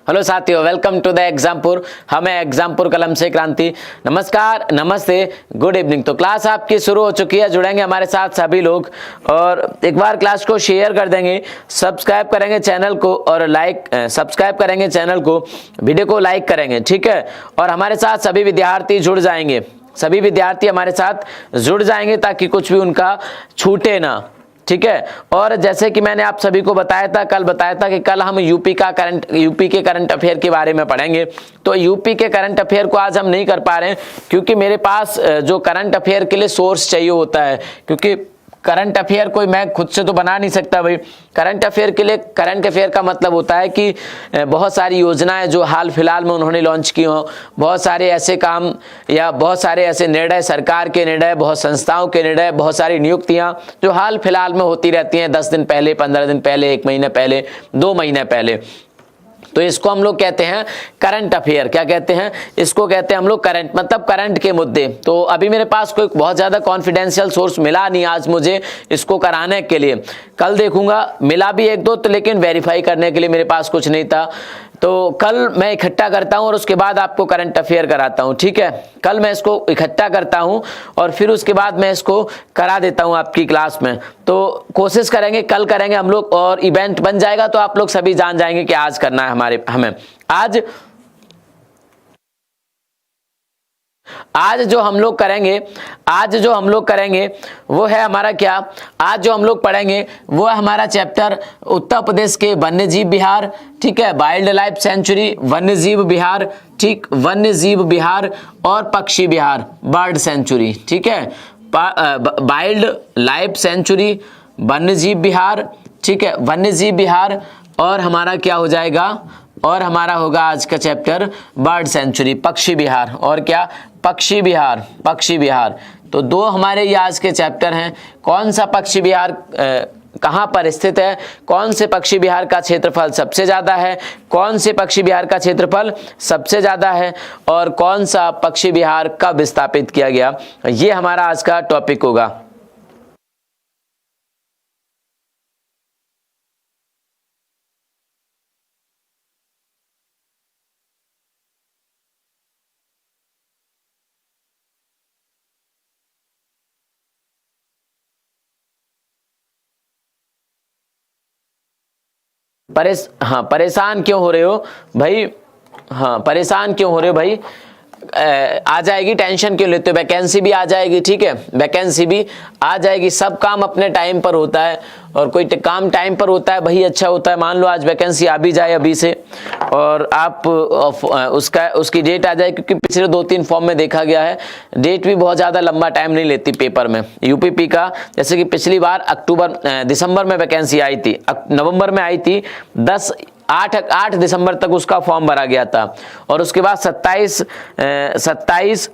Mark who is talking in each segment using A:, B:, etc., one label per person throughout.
A: Hello साथियों, welcome to the Exampur. हमें एग्जामपुर कलम से क्रांति। नमस्कार, नमस्ते, गुड इवनिंग। तो क्लास आपकी शुरू हो चुकी है। जुड़ेंगे हमारे साथ सभी लोग और एक बार क्लास को शेयर कर देंगे, सब्सक्राइब करेंगे चैनल को और सब्सक्राइब करेंगे चैनल को, वीडियो को लाइक करेंगे, ठीक है। और हमारे साथ सभी विद्यार्थी जुड़ जाएंगे, सभी विद्यार्थी हमारे साथ जुड़ जाएंगे ताकि कुछ भी उनका छूटे ना, ठीक है। और जैसे कि मैंने आप सभी को बताया था, कल बताया था कि कल हम यूपी के करंट अफेयर के बारे में पढ़ेंगे। तो यूपी के करंट अफेयर को आज हम नहीं कर पा रहे हैं क्योंकि मेरे पास जो करंट अफेयर के लिए सोर्स चाहिए होता है, क्योंकि करंट अफेयर कोई मैं खुद से तो बना नहीं सकता भाई। करंट अफेयर के लिए, करंट अफेयर का मतलब होता है कि बहुत सारी योजनाएं जो हाल फिलहाल में उन्होंने लॉन्च की हों, बहुत सारे ऐसे काम या बहुत सारे ऐसे निर्णय, सरकार के निर्णय, बहुत संस्थाओं के निर्णय, बहुत सारी नियुक्तियां जो हाल फिलहाल में होती रहती हैं, 10 दिन पहले, 15 दिन पहले, 1 महीने पहले, 2 महीने पहले। तो इसको हम लोग कहते हैं करंट अफेयर। क्या कहते हैं इसको? कहते हैं हम लोग करंट, मतलब करंट के मुद्दे। तो अभी मेरे पास कोई बहुत ज़्यादा कॉन्फिडेंशियल सोर्स मिला नहीं आज मुझे इसको कराने के लिए। कल देखूंगा, मिला भी एक दो तो, लेकिन वेरीफाई करने के लिए मेरे पास कुछ नहीं था। तो कल मैं इकट्ठा करता हूं और उसके बाद आपको करंट अफेयर कराता हूं, ठीक है। कल मैं इसको इकट्ठा करता हूं और फिर उसके बाद मैं इसको करा देता हूं आपकी क्लास में। तो कोशिश करेंगे, कल करेंगे हम लोग और इवेंट बन जाएगा तो आप लोग सभी जान जाएंगे कि आज करना है हमें। आज जो हम लोग करेंगे वो है हमारा क्या? आज जो हम लोग पढ़ेंगे वो है हमारा चैप्टर उत्तर प्रदेश के वन्यजीव विहार, ठीक है, वाइल्ड लाइफ सेंचुरी, वन्यजीव विहार, ठीक, वन्यजीव विहार और पक्षी विहार, बर्ड सेंचुरी, ठीक है। वाइल्ड लाइफ सेंचुरी, वन्यजीव विहार, ठीक है, वन्यजीव विहार और हमारा क्या हो जाएगा? और हमारा होगा आज का चैप्टर बर्ड सेंचुरी, पक्षी विहार। और क्या? पक्षी विहार, पक्षी विहार। तो दो हमारे ये आज के चैप्टर हैं। कौन सा पक्षी विहार कहाँ पर स्थित है, कौन से पक्षी विहार का क्षेत्रफल सबसे ज्यादा है, कौन से पक्षी विहार का क्षेत्रफल सबसे ज्यादा है और कौन सा पक्षी विहार कब स्थापित किया गया, ये हमारा आज का टॉपिक होगा। परेशान क्यों हो रहे हो भाई? हाँ, परेशान क्यों हो रहे हो भाई? आ जाएगी, टेंशन क्यों लेते हो? वैकेंसी भी आ जाएगी, ठीक है, वैकेंसी भी आ जाएगी। सब काम अपने टाइम पर होता है और कोई काम टाइम पर होता है वही अच्छा होता है। मान लो आज वैकेंसी आ भी जाए अभी से और आप उसकी डेट आ जाए, क्योंकि पिछले 2-3 फॉर्म में देखा गया है डेट भी बहुत ज़्यादा लंबा टाइम नहीं लेती पेपर में। यूपीपी का जैसे कि पिछली बार दिसंबर में वैकेंसी आई थी, नवंबर में आई थी, 8 दिसंबर तक उसका फॉर्म भरा गया था और उसके बाद 27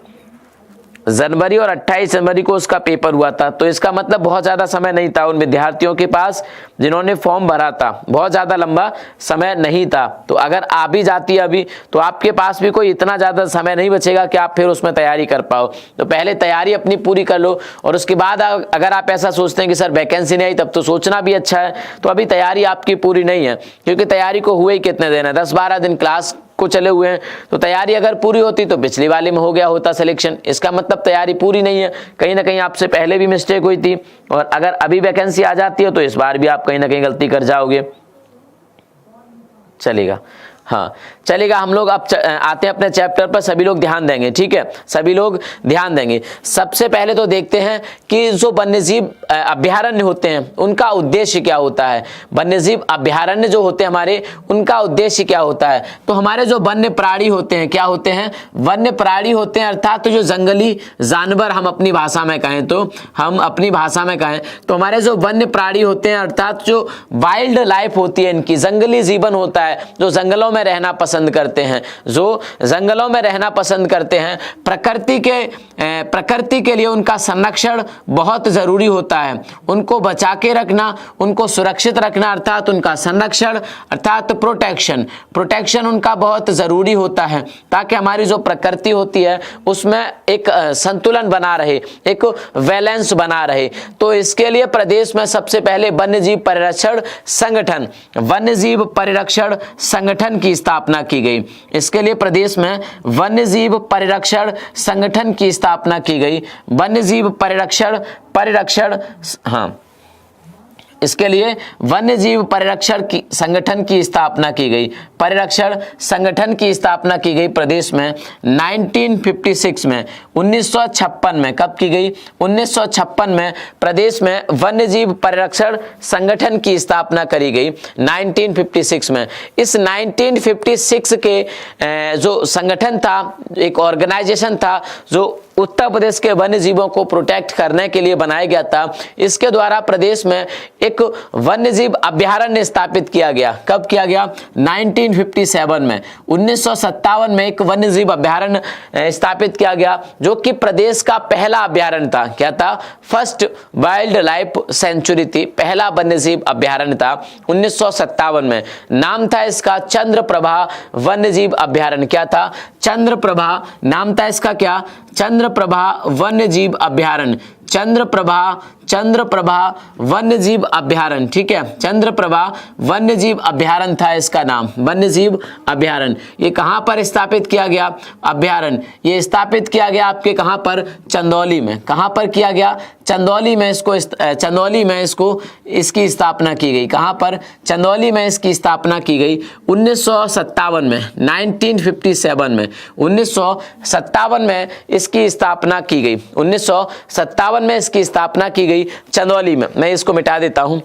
A: जनवरी और 28 जनवरी को उसका पेपर हुआ था। तो इसका मतलब बहुत ज़्यादा समय नहीं था उन विद्यार्थियों के पास जिन्होंने फॉर्म भरा था, बहुत ज़्यादा लंबा समय नहीं था। तो अगर आ भी जाती है अभी तो आपके पास भी कोई इतना ज़्यादा समय नहीं बचेगा कि आप फिर उसमें तैयारी कर पाओ। तो पहले तैयारी अपनी पूरी कर लो और उसके बाद अगर आप ऐसा सोचते हैं कि सर वैकेंसी नहीं आई, तब तो सोचना भी अच्छा है। तो अभी तैयारी आपकी पूरी नहीं है, क्योंकि तैयारी को हुए ही कितने दिन है, 10-12 दिन क्लास को चले हुए हैं। तो तैयारी अगर पूरी होती तो पिछली वाले में हो गया होता सिलेक्शन। इसका मतलब तैयारी पूरी नहीं है, कहीं ना कहीं आपसे पहले भी मिस्टेक हुई थी और अगर अभी वैकेंसी आ जाती है तो इस बार भी आप कहीं ना कहीं गलती कर जाओगे। चलेगा, हाँ चलेगा। हम लोग अब आते हैं अपने चैप्टर पर, सभी लोग ध्यान देंगे, ठीक है, सभी लोग ध्यान देंगे। सबसे पहले तो देखते हैं कि जो वन्यजीव अभ्यारण्य होते हैं उनका उद्देश्य क्या होता है। वन्यजीव अभ्यारण्य जो होते हैं हमारे, उनका उद्देश्य क्या होता है? तो हमारे जो वन्य प्राणी होते हैं, क्या होते हैं? वन्य प्राणी होते हैं, अर्थात तो जो जंगली जानवर, हम अपनी भाषा में कहें तो हमारे जो वन्य प्राणी होते हैं, अर्थात जो वाइल्ड लाइफ होती है इनकी, जंगली जीवन होता है, जो जंगलों में रहना पसंद करते हैं, जो जंगलों में रहना पसंद करते हैं, प्रकृति के लिए उनका संरक्षण बहुत जरूरी होता है। उनको बचा के रखना, उनको सुरक्षित रखना, अर्थात उनका संरक्षण, अर्थात प्रोटेक्शन उनका बहुत जरूरी होता है, ताकि हमारी जो प्रकृति होती है उसमें एक संतुलन बना रहे, एक बैलेंस बना रहे। तो इसके लिए प्रदेश में सबसे पहले वन्यजीव परिरक्षण संगठन की की स्थापना की गई। इसके लिए प्रदेश में वन्यजीव परिरक्षण संगठन की स्थापना की गई। वन्यजीव परिरक्षण हाँ, इसके लिए वन्यजीव परिरक्षण की संगठन की स्थापना की गई। परिरक्षण संगठन की स्थापना की गई प्रदेश में 1956 में, 1956 में। कब की गई? 1956 में प्रदेश में वन्यजीव परिरक्षण संगठन की स्थापना करी गई 1956 में। इस 1956 के जो संगठन था, एक ऑर्गेनाइजेशन था जो उत्तर प्रदेश के वन्य जीवों को प्रोटेक्ट करने के लिए बनाया गया था। इसके द्वारा प्रदेश में एक वन्यजीव अभयारण्य स्थापित किया गया। कब किया गया? 1957 में। 1957 में एक वन्यजीव अभयारण्य स्थापित किया गया जो कि प्रदेश का पहला अभयारण्य था। क्या था? फर्स्ट वाइल्ड लाइफ सेंचुरी थी, पहला वन्यजीव अभयारण्य था 1957 में। नाम था इसका चंद्रप्रभा वन्यजीव अभयारण्य। क्या था? चंद्रप्रभा नाम था इसका। क्या? चंद्रप्रभा वन्यजीव अभयारण्य। चंद्रप्रभा वन्यजीव अभयारण्य। ठीक है, चंद्रप्रभा वन्यजीव अभयारण्य था इसका नाम, वन्यजीव अभयारण्य। ये कहां पर स्थापित किया गया? अभयारण्य ये स्थापित किया गया आपके कहां पर? चंदौली में। कहां पर किया गया? चंदौली में। चंदौली में इसकी स्थापना की गई। कहां पर? चंदौली में इसकी स्थापना की गई 1957 में, 1957 में। 1957 में इसकी स्थापना की गई। 1957 में इसकी स्थापना की गई चंदौली में। मैं इसको मिटा देता हूं।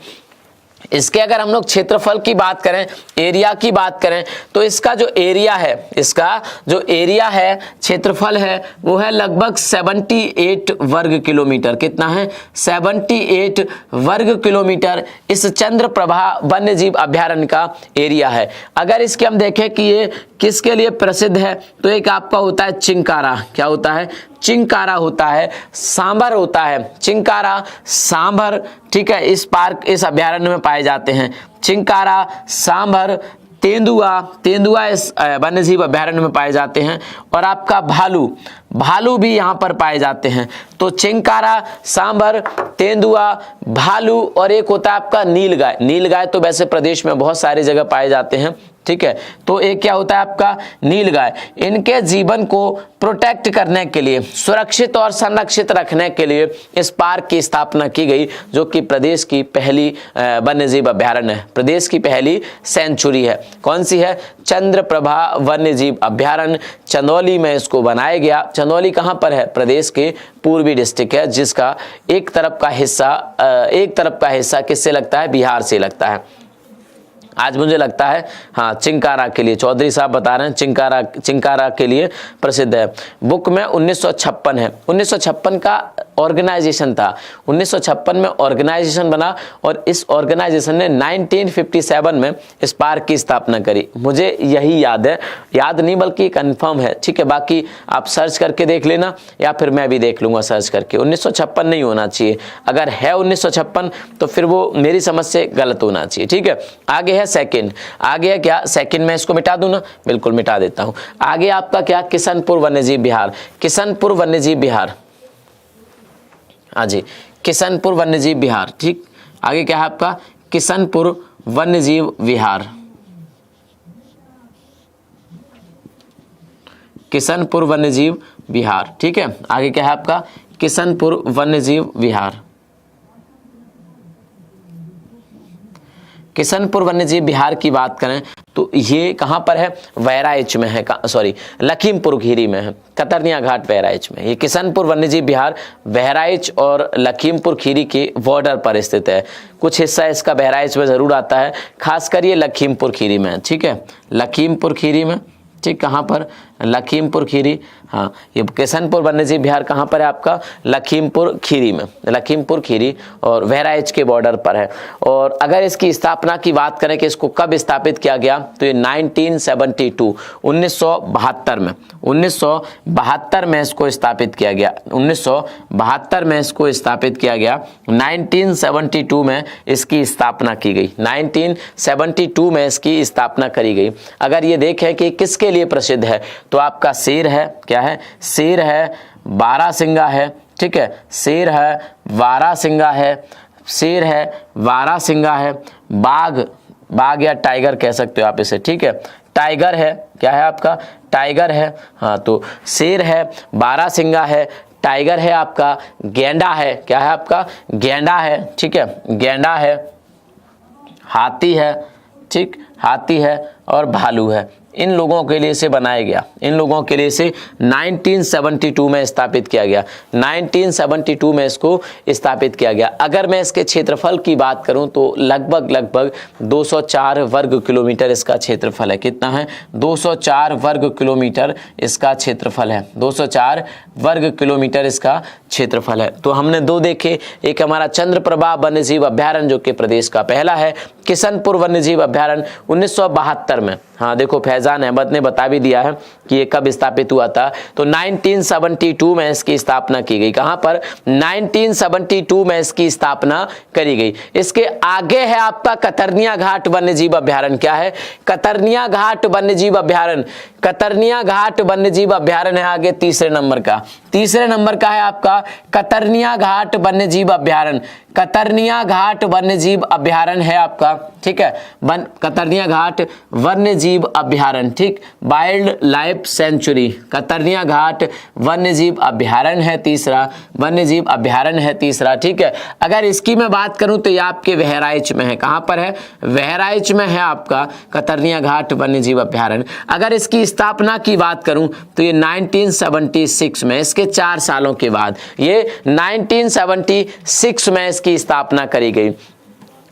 A: इसके अगर हम लोग क्षेत्रफल की बात करें, एरिया की बात करें, तो इसका जो एरिया है, क्षेत्रफल है, वो है लगभग 78 वर्ग किलोमीटर। कितना है? 78 वर्ग किलोमीटर इस चंद्रप्रभा वन्यजीव अभयारण्य का एरिया है। अगर इसके हम देखें कि ये किसके लिए प्रसिद्ध है, तो एक आपका होता है चिंकारा। क्या होता है? चिंकारा होता है, सांभर होता है। चिंकारा, सांभर, ठीक है, इस अभयारण्य में पाए जाते हैं। चिंकारा, सांभर, तेंदुआ इस वन्यजीव अभयारण्य में पाए जाते हैं। और आपका भालू भी यहाँ पर पाए जाते हैं। तो चिंकारा, सांभर, तेंदुआ, भालू और एक होता है आपका नीलगाय। नीलगाय तो वैसे प्रदेश में बहुत सारी जगह पाए जाते हैं। ठीक है, तो एक क्या होता है आपका? नीलगाय। इनके जीवन को प्रोटेक्ट करने के लिए, सुरक्षित और संरक्षित रखने के लिए इस पार्क की स्थापना की गई, जो कि प्रदेश की पहली वन्यजीव अभयारण्य है, प्रदेश की पहली सेंचुरी है। कौन सी है? चंद्रप्रभा वन्यजीव अभयारण्य। चंदौली में इसको बनाया गया। चंदौली कहाँ पर है? प्रदेश के पूर्वी डिस्ट्रिक्ट है, जिसका एक तरफ का हिस्सा किससे लगता है? बिहार से लगता है। आज मुझे लगता है हाँ, चिंकारा के लिए चौधरी साहब बता रहे हैं, चिंकारा के लिए प्रसिद्ध है। बुक में 1956 है। 1956 का ऑर्गेनाइजेशन था। 1956 में ऑर्गेनाइजेशन बना और इस ऑर्गेनाइजेशन ने 1957 में इस पार्क की स्थापना करी। मुझे यही याद है, याद नहीं बल्कि कंफर्म है। ठीक है, बाकी आप सर्च करके देख लेना या फिर मैं भी देख लूंगा सर्च करके। 1956 नहीं होना चाहिए, अगर है 1956 तो फिर वो मेरी समझ से गलत होना चाहिए। ठीक है, आगे है सेकंड। आगे है क्या? सेकंड में इसको मिटा दूं ना? बिल्कुल मिटा देता हूं। आगे आपका क्या? किशनपुर वन्यजीव विहार। किशनपुर वन्यजीव विहार, हाँ जी, किशनपुर वन्यजीव विहार। ठीक, आगे क्या है आपका? किशनपुर वन्यजीव विहार। किशनपुर वन्यजीव विहार। ठीक है, आगे क्या है आपका? किशनपुर वन्यजीव विहार। किशनपुर वन्यजीव विहार की बात करें तो ये कहां पर है? बहराइच में है, सॉरी लखीमपुर खीरी में है, कतरनिया घाट बहराइच में। ये किशनपुर वन्यजीव विहार बहराइच और लखीमपुर खीरी के बॉर्डर पर स्थित है। कुछ हिस्सा इसका बहराइच में जरूर आता है, खासकर ये लखीमपुर खीरी में। ठीक है, लखीमपुर खीरी में। ठीक, कहां पर? लखीमपुर खीरी। हाँ, ये किशनपुर वन्यजीव विहार कहाँ पर है आपका? लखीमपुर खीरी में, लखीमपुर खीरी और बहराइच के बॉर्डर पर है। और अगर इसकी स्थापना की बात करें कि इसको कब स्थापित किया गया, तो ये 1972 1972 में 1972 में इसको स्थापित किया गया। 1972 में इसको स्थापित किया गया। 1972 में इसकी स्थापना की गई। 1972 में इसकी स्थापना करी गई। अगर ये देखें कि किसके लिए प्रसिद्ध है, तो आपका शेर है। क्या है? शेर है, बारहसिंगा है। ठीक है, शेर है, बारहसिंगा है, शेर है, बारहसिंगा है, बाघ या टाइगर कह सकते हो आप इसे। ठीक है, टाइगर है, क्या है आपका, टाइगर है। हाँ, तो शेर है, बारहसिंगा है, टाइगर है आपका, गैंडा है, क्या है आपका, गैंडा है, ठीक है, गैंडा है, हाथी है, ठीक, हाथी है, और भालू है। इन लोगों के लिए इसे बनाया गया, इन लोगों के लिए इसे 1972 में स्थापित किया गया, 1972 में इसको स्थापित किया गया। अगर मैं इसके क्षेत्रफल की बात करूं तो लगभग 204 वर्ग किलोमीटर इसका क्षेत्रफल है। कितना है, 204 वर्ग किलोमीटर इसका क्षेत्रफल है, 204 वर्ग किलोमीटर इसका क्षेत्रफल है। तो हमने दो देखे, एक हमारा चंद्रप्रभा वन्यजीव अभ्यारण्य जो कि प्रदेश का पहला है, किशनपुर वन्यजीव अभ्यारण्य 1972 में। हाँ देखो, फैजान अहमद ने बता भी दिया है कि ये कब स्थापित हुआ था, तो 1972 में इसकी स्थापना की गई। कहां पर, 1972 में इसकी स्थापना करी गई। इसके आगे है आपका कतरनिया घाट वन्यजीव अभ्यारण्य। क्या है, कतरनिया घाट वन्यजीव अभ्यारण्य, कतरनिया घाट वन्यजीव अभ्यारण्य है आगे तीसरे नंबर का, तीसरे नंबर का है आपका कतरनिया घाट वन्यजीव अभ्यारण्य, कतरनिया घाट वन्यजीव अभ्यारण्य है आपका, ठीक है, कतरनिया घाट वन्यजीव अभ्यारण्य, ठीक, वाइल्ड लाइफ सेंचुरी, कतरनिया घाट वन्यजीव अभ्यारण्य है तीसरा, वन्यजीव अभ्यारण्य है तीसरा, ठीक है। अगर इसकी मैं बात करूं तो ये आपके बहराइच में है। कहां पर है, बहराइच में है आपका कतरनिया घाट वन्यजीव अभ्यारण्य। अगर इसकी स्थापना की बात करूं तो ये 1976 में, इसके 4 सालों के बाद, ये 1976 में इसकी स्थापना करी गई।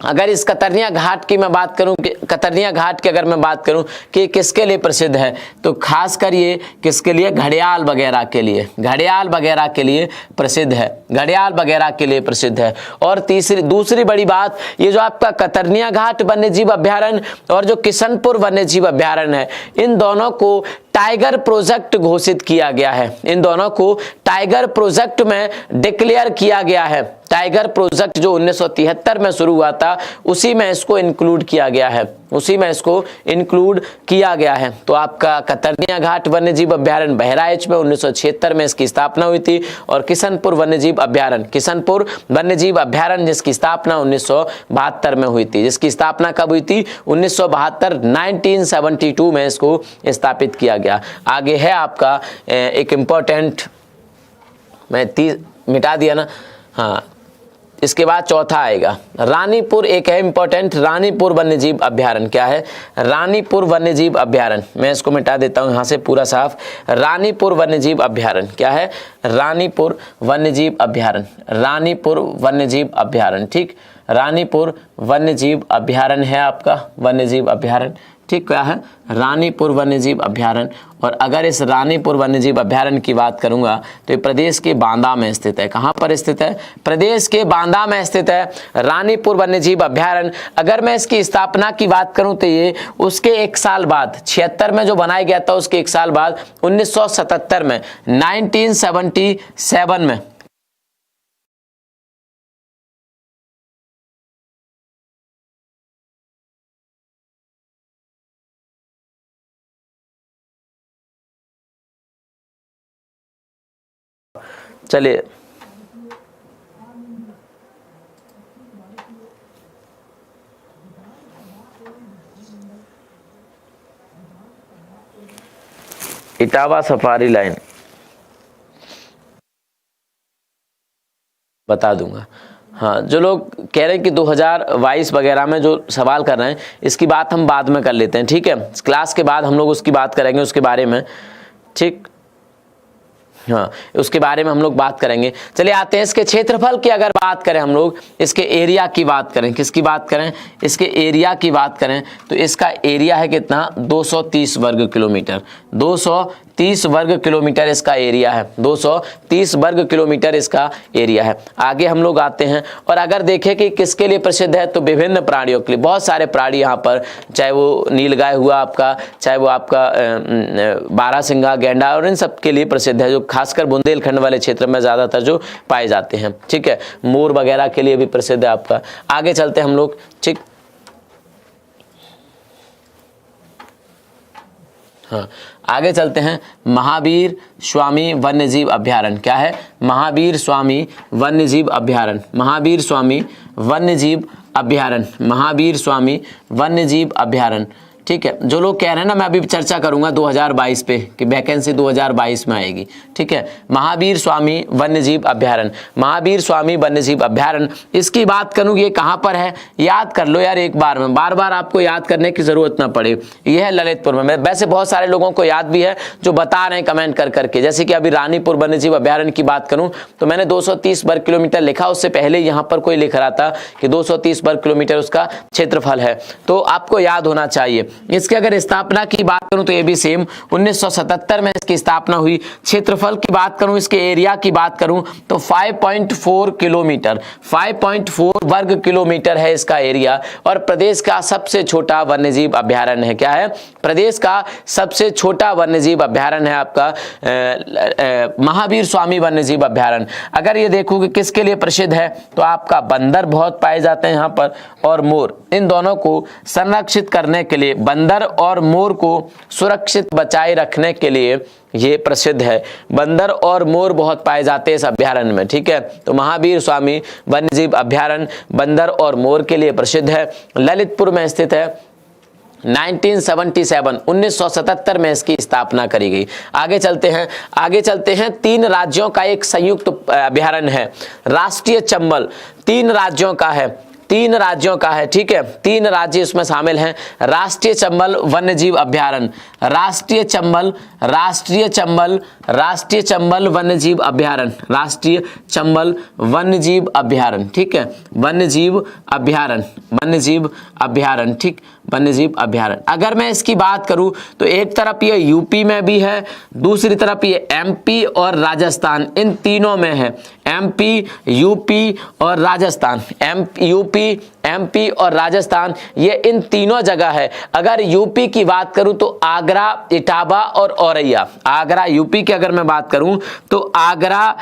A: अगर इस कतरनिया घाट की मैं बात करूं, कतरनिया घाट की अगर मैं बात करूं कि किसके लिए प्रसिद्ध है, तो खासकर ये किसके लिए, घड़ियाल वगैरह के लिए, घड़ियाल वगैरह के लिए प्रसिद्ध है, घड़ियाल वगैरह के लिए प्रसिद्ध है। और दूसरी बड़ी बात, ये जो आपका कतरनिया घाट वन्यजीव अभ्यारण्य और जो किशनपुर वन्यजीव अभ्यारण्य है, इन दोनों को टाइगर प्रोजेक्ट घोषित किया गया है, इन दोनों को टाइगर प्रोजेक्ट में डिक्लेयर किया गया है। टाइगर प्रोजेक्ट जो 1973 में शुरू हुआ था, उसी में इसको इंक्लूड किया गया है, उसी में इसको इंक्लूड किया गया है। तो आपका कतरनिया घाट वन्यजीव अभ्यारण्य बहराइच में 1976 में इसकी स्थापना हुई थी, और किशनपुर वन्यजीव अभ्यारण्य, किशनपुर वन्यजीव अभ्यारण्य जिसकी स्थापना 1972 में हुई थी, जिसकी स्थापना कब हुई थी, 1972, 1972 में इसको स्थापित किया गया। आगे है आपका एक इम्पोर्टेंट, मैं मिटा दिया ना, हाँ, इसके बाद चौथा आएगा रानीपुर, एक है इंपॉर्टेंट, रानीपुर वन्यजीव अभ्यारण्य। क्या है, रानीपुर वन्यजीव अभ्यारण्य, मैं इसको मिटा देता हूं यहां से पूरा साफ। रानीपुर वन्यजीव अभ्यारण्य, क्या है, रानीपुर वन्यजीव अभ्यारण्य, रानीपुर वन्यजीव अभ्यारण्य, ठीक, रानीपुर वन्यजीव अभ्यारण्य है आपका, वन्यजीव अभ्यारण्य, ठीक, क्या है, रानीपुर वन्यजीव अभ्यारण्य। और अगर इस रानीपुर वन्यजीव अभ्यारण्य की बात करूंगा तो ये प्रदेश के बांदा में स्थित है। कहां पर स्थित है, प्रदेश के बांदा में स्थित है रानीपुर वन्यजीव अभ्यारण्य। अगर मैं इसकी स्थापना की बात करूं तो ये उसके 1 साल बाद, 76 में जो बनाया गया था उसके 1 साल बाद 1977 में, 1977 में चलिए इटावा सफारी लाइन बता दूंगा। हाँ, जो लोग कह रहे हैं कि 2022 वगैरह में जो सवाल कर रहे हैं, इसकी बात हम बाद में कर लेते हैं, ठीक है, क्लास के बाद हम लोग उसकी बात करेंगे, उसके बारे में, ठीक, हाँ, उसके बारे में हम लोग बात करेंगे। चलिए आते हैं इसके क्षेत्रफल की अगर बात करें, हम लोग इसके एरिया की बात करें, किसकी बात करें, इसके एरिया की बात करें तो इसका एरिया है कितना, 230 वर्ग किलोमीटर, 230 वर्ग किलोमीटर इसका एरिया है, 230 वर्ग किलोमीटर इसका एरिया है। आगे हम लोग आते हैं और अगर देखें कि किसके लिए प्रसिद्ध है तो विभिन्न प्राणियों के लिए, बहुत सारे प्राणी यहाँ पर, चाहे वो नीलगाय हुआ आपका, चाहे वो आपका बारहसिंगा, गैंडा, और इन सब के लिए प्रसिद्ध है, जो खासकर बुंदेलखंड वाले क्षेत्र में ज्यादातर जो पाए जाते हैं, ठीक है, मोर वगैरह के लिए भी प्रसिद्ध है आपका। आगे चलते हैं हम लोग, ठीक, हाँ, आगे चलते हैं महावीर स्वामी वन्यजीव अभ्यारण्य। क्या है, महावीर स्वामी वन्यजीव अभ्यारण्य, महावीर स्वामी वन्यजीव अभ्यारण्य, महावीर स्वामी वन्यजीव अभ्यारण्य, ठीक है। जो लोग कह रहे हैं ना, मैं अभी चर्चा करूंगा 2022 पे कि वैकेंसी 2022 में आएगी, ठीक है। महावीर स्वामी वन्यजीव अभ्यारण्य, महावीर स्वामी वन्यजीव अभ्यारण्य, इसकी बात करूँ ये कहाँ पर है, याद कर लो यार एक बार में, बार बार आपको याद करने की जरूरत ना पड़े। यह है ललितपुर में। वैसे बहुत सारे लोगों को याद भी है जो बता रहे हैं कमेंट कर करके, जैसे कि अभी रानीपुर वन्यजीव अभ्यारण्य की बात करूं तो मैंने 230 वर्ग किलोमीटर लिखा, उससे पहले यहां पर कोई लिख रहा था कि 230 वर्ग किलोमीटर उसका क्षेत्रफल है, तो आपको याद होना चाहिए। इसके अगर स्थापना की बात करूं तो ये भी सेम 1977 में इसकी स्थापना हुई। क्षेत्रफल की बात करूं, इसके एरिया की बात करूं तो 5.4 किलोमीटर, 5.4 वर्ग किलोमीटर है इसका एरिया, और प्रदेश का सबसे छोटा वन्यजीव अभ्यारण्य है। क्या है? प्रदेश का सबसे छोटा वन्यजीव अभ्यारण्य है आपका महावीर स्वामी वन्यजीव अभ्यारण्य। अगर ये देखो कि किसके लिए प्रसिद्ध है तो आपका बंदर बहुत पाए जाते हैं यहाँ पर, और मोर, इन दोनों को संरक्षित करने के लिए, बंदर और मोर को सुरक्षित बचाए रखने के लिए ये प्रसिद्ध है। बंदर और मोर बहुत पाए जाते हैं इस अभ्यारण्य में, ठीक है। तो महावीर स्वामी वन्यजीव अभ्यारण्य बंदर और मोर के लिए प्रसिद्ध है, ललितपुर में स्थित है। 1977 में इसकी स्थापना करी गई। आगे चलते हैं 3 राज्यों का एक संयुक्त अभ्यारण्य है, राष्ट्रीय चंबल, 3 राज्यों का है, 3 राज्यों का है, ठीक है। 3 राज्य इसमें शामिल हैं। राष्ट्रीय चंबल वन्यजीव अभ्यारण्य, राष्ट्रीय चंबल वन्यजीव अभ्यारण्य, राष्ट्रीय चंबल वन्यजीव अभ्यारण्य, ठीक है। वन्यजीव अभ्यारण्य, ठीक, वन्यजीव अभ्यारण्य। अगर मैं इसकी बात करूं तो एक तरफ ये यूपी में भी है, दूसरी तरफ ये एमपी और राजस्थान, इन तीनों में है। एमपी, यूपी और राजस्थान, एमपी और राजस्थान, ये इन तीनों जगह है। अगर यूपी की बात करूं तो आगरा, इटावा और औरैया। आगरा, यूपी की अगर मैं बात करूं तो आगरा,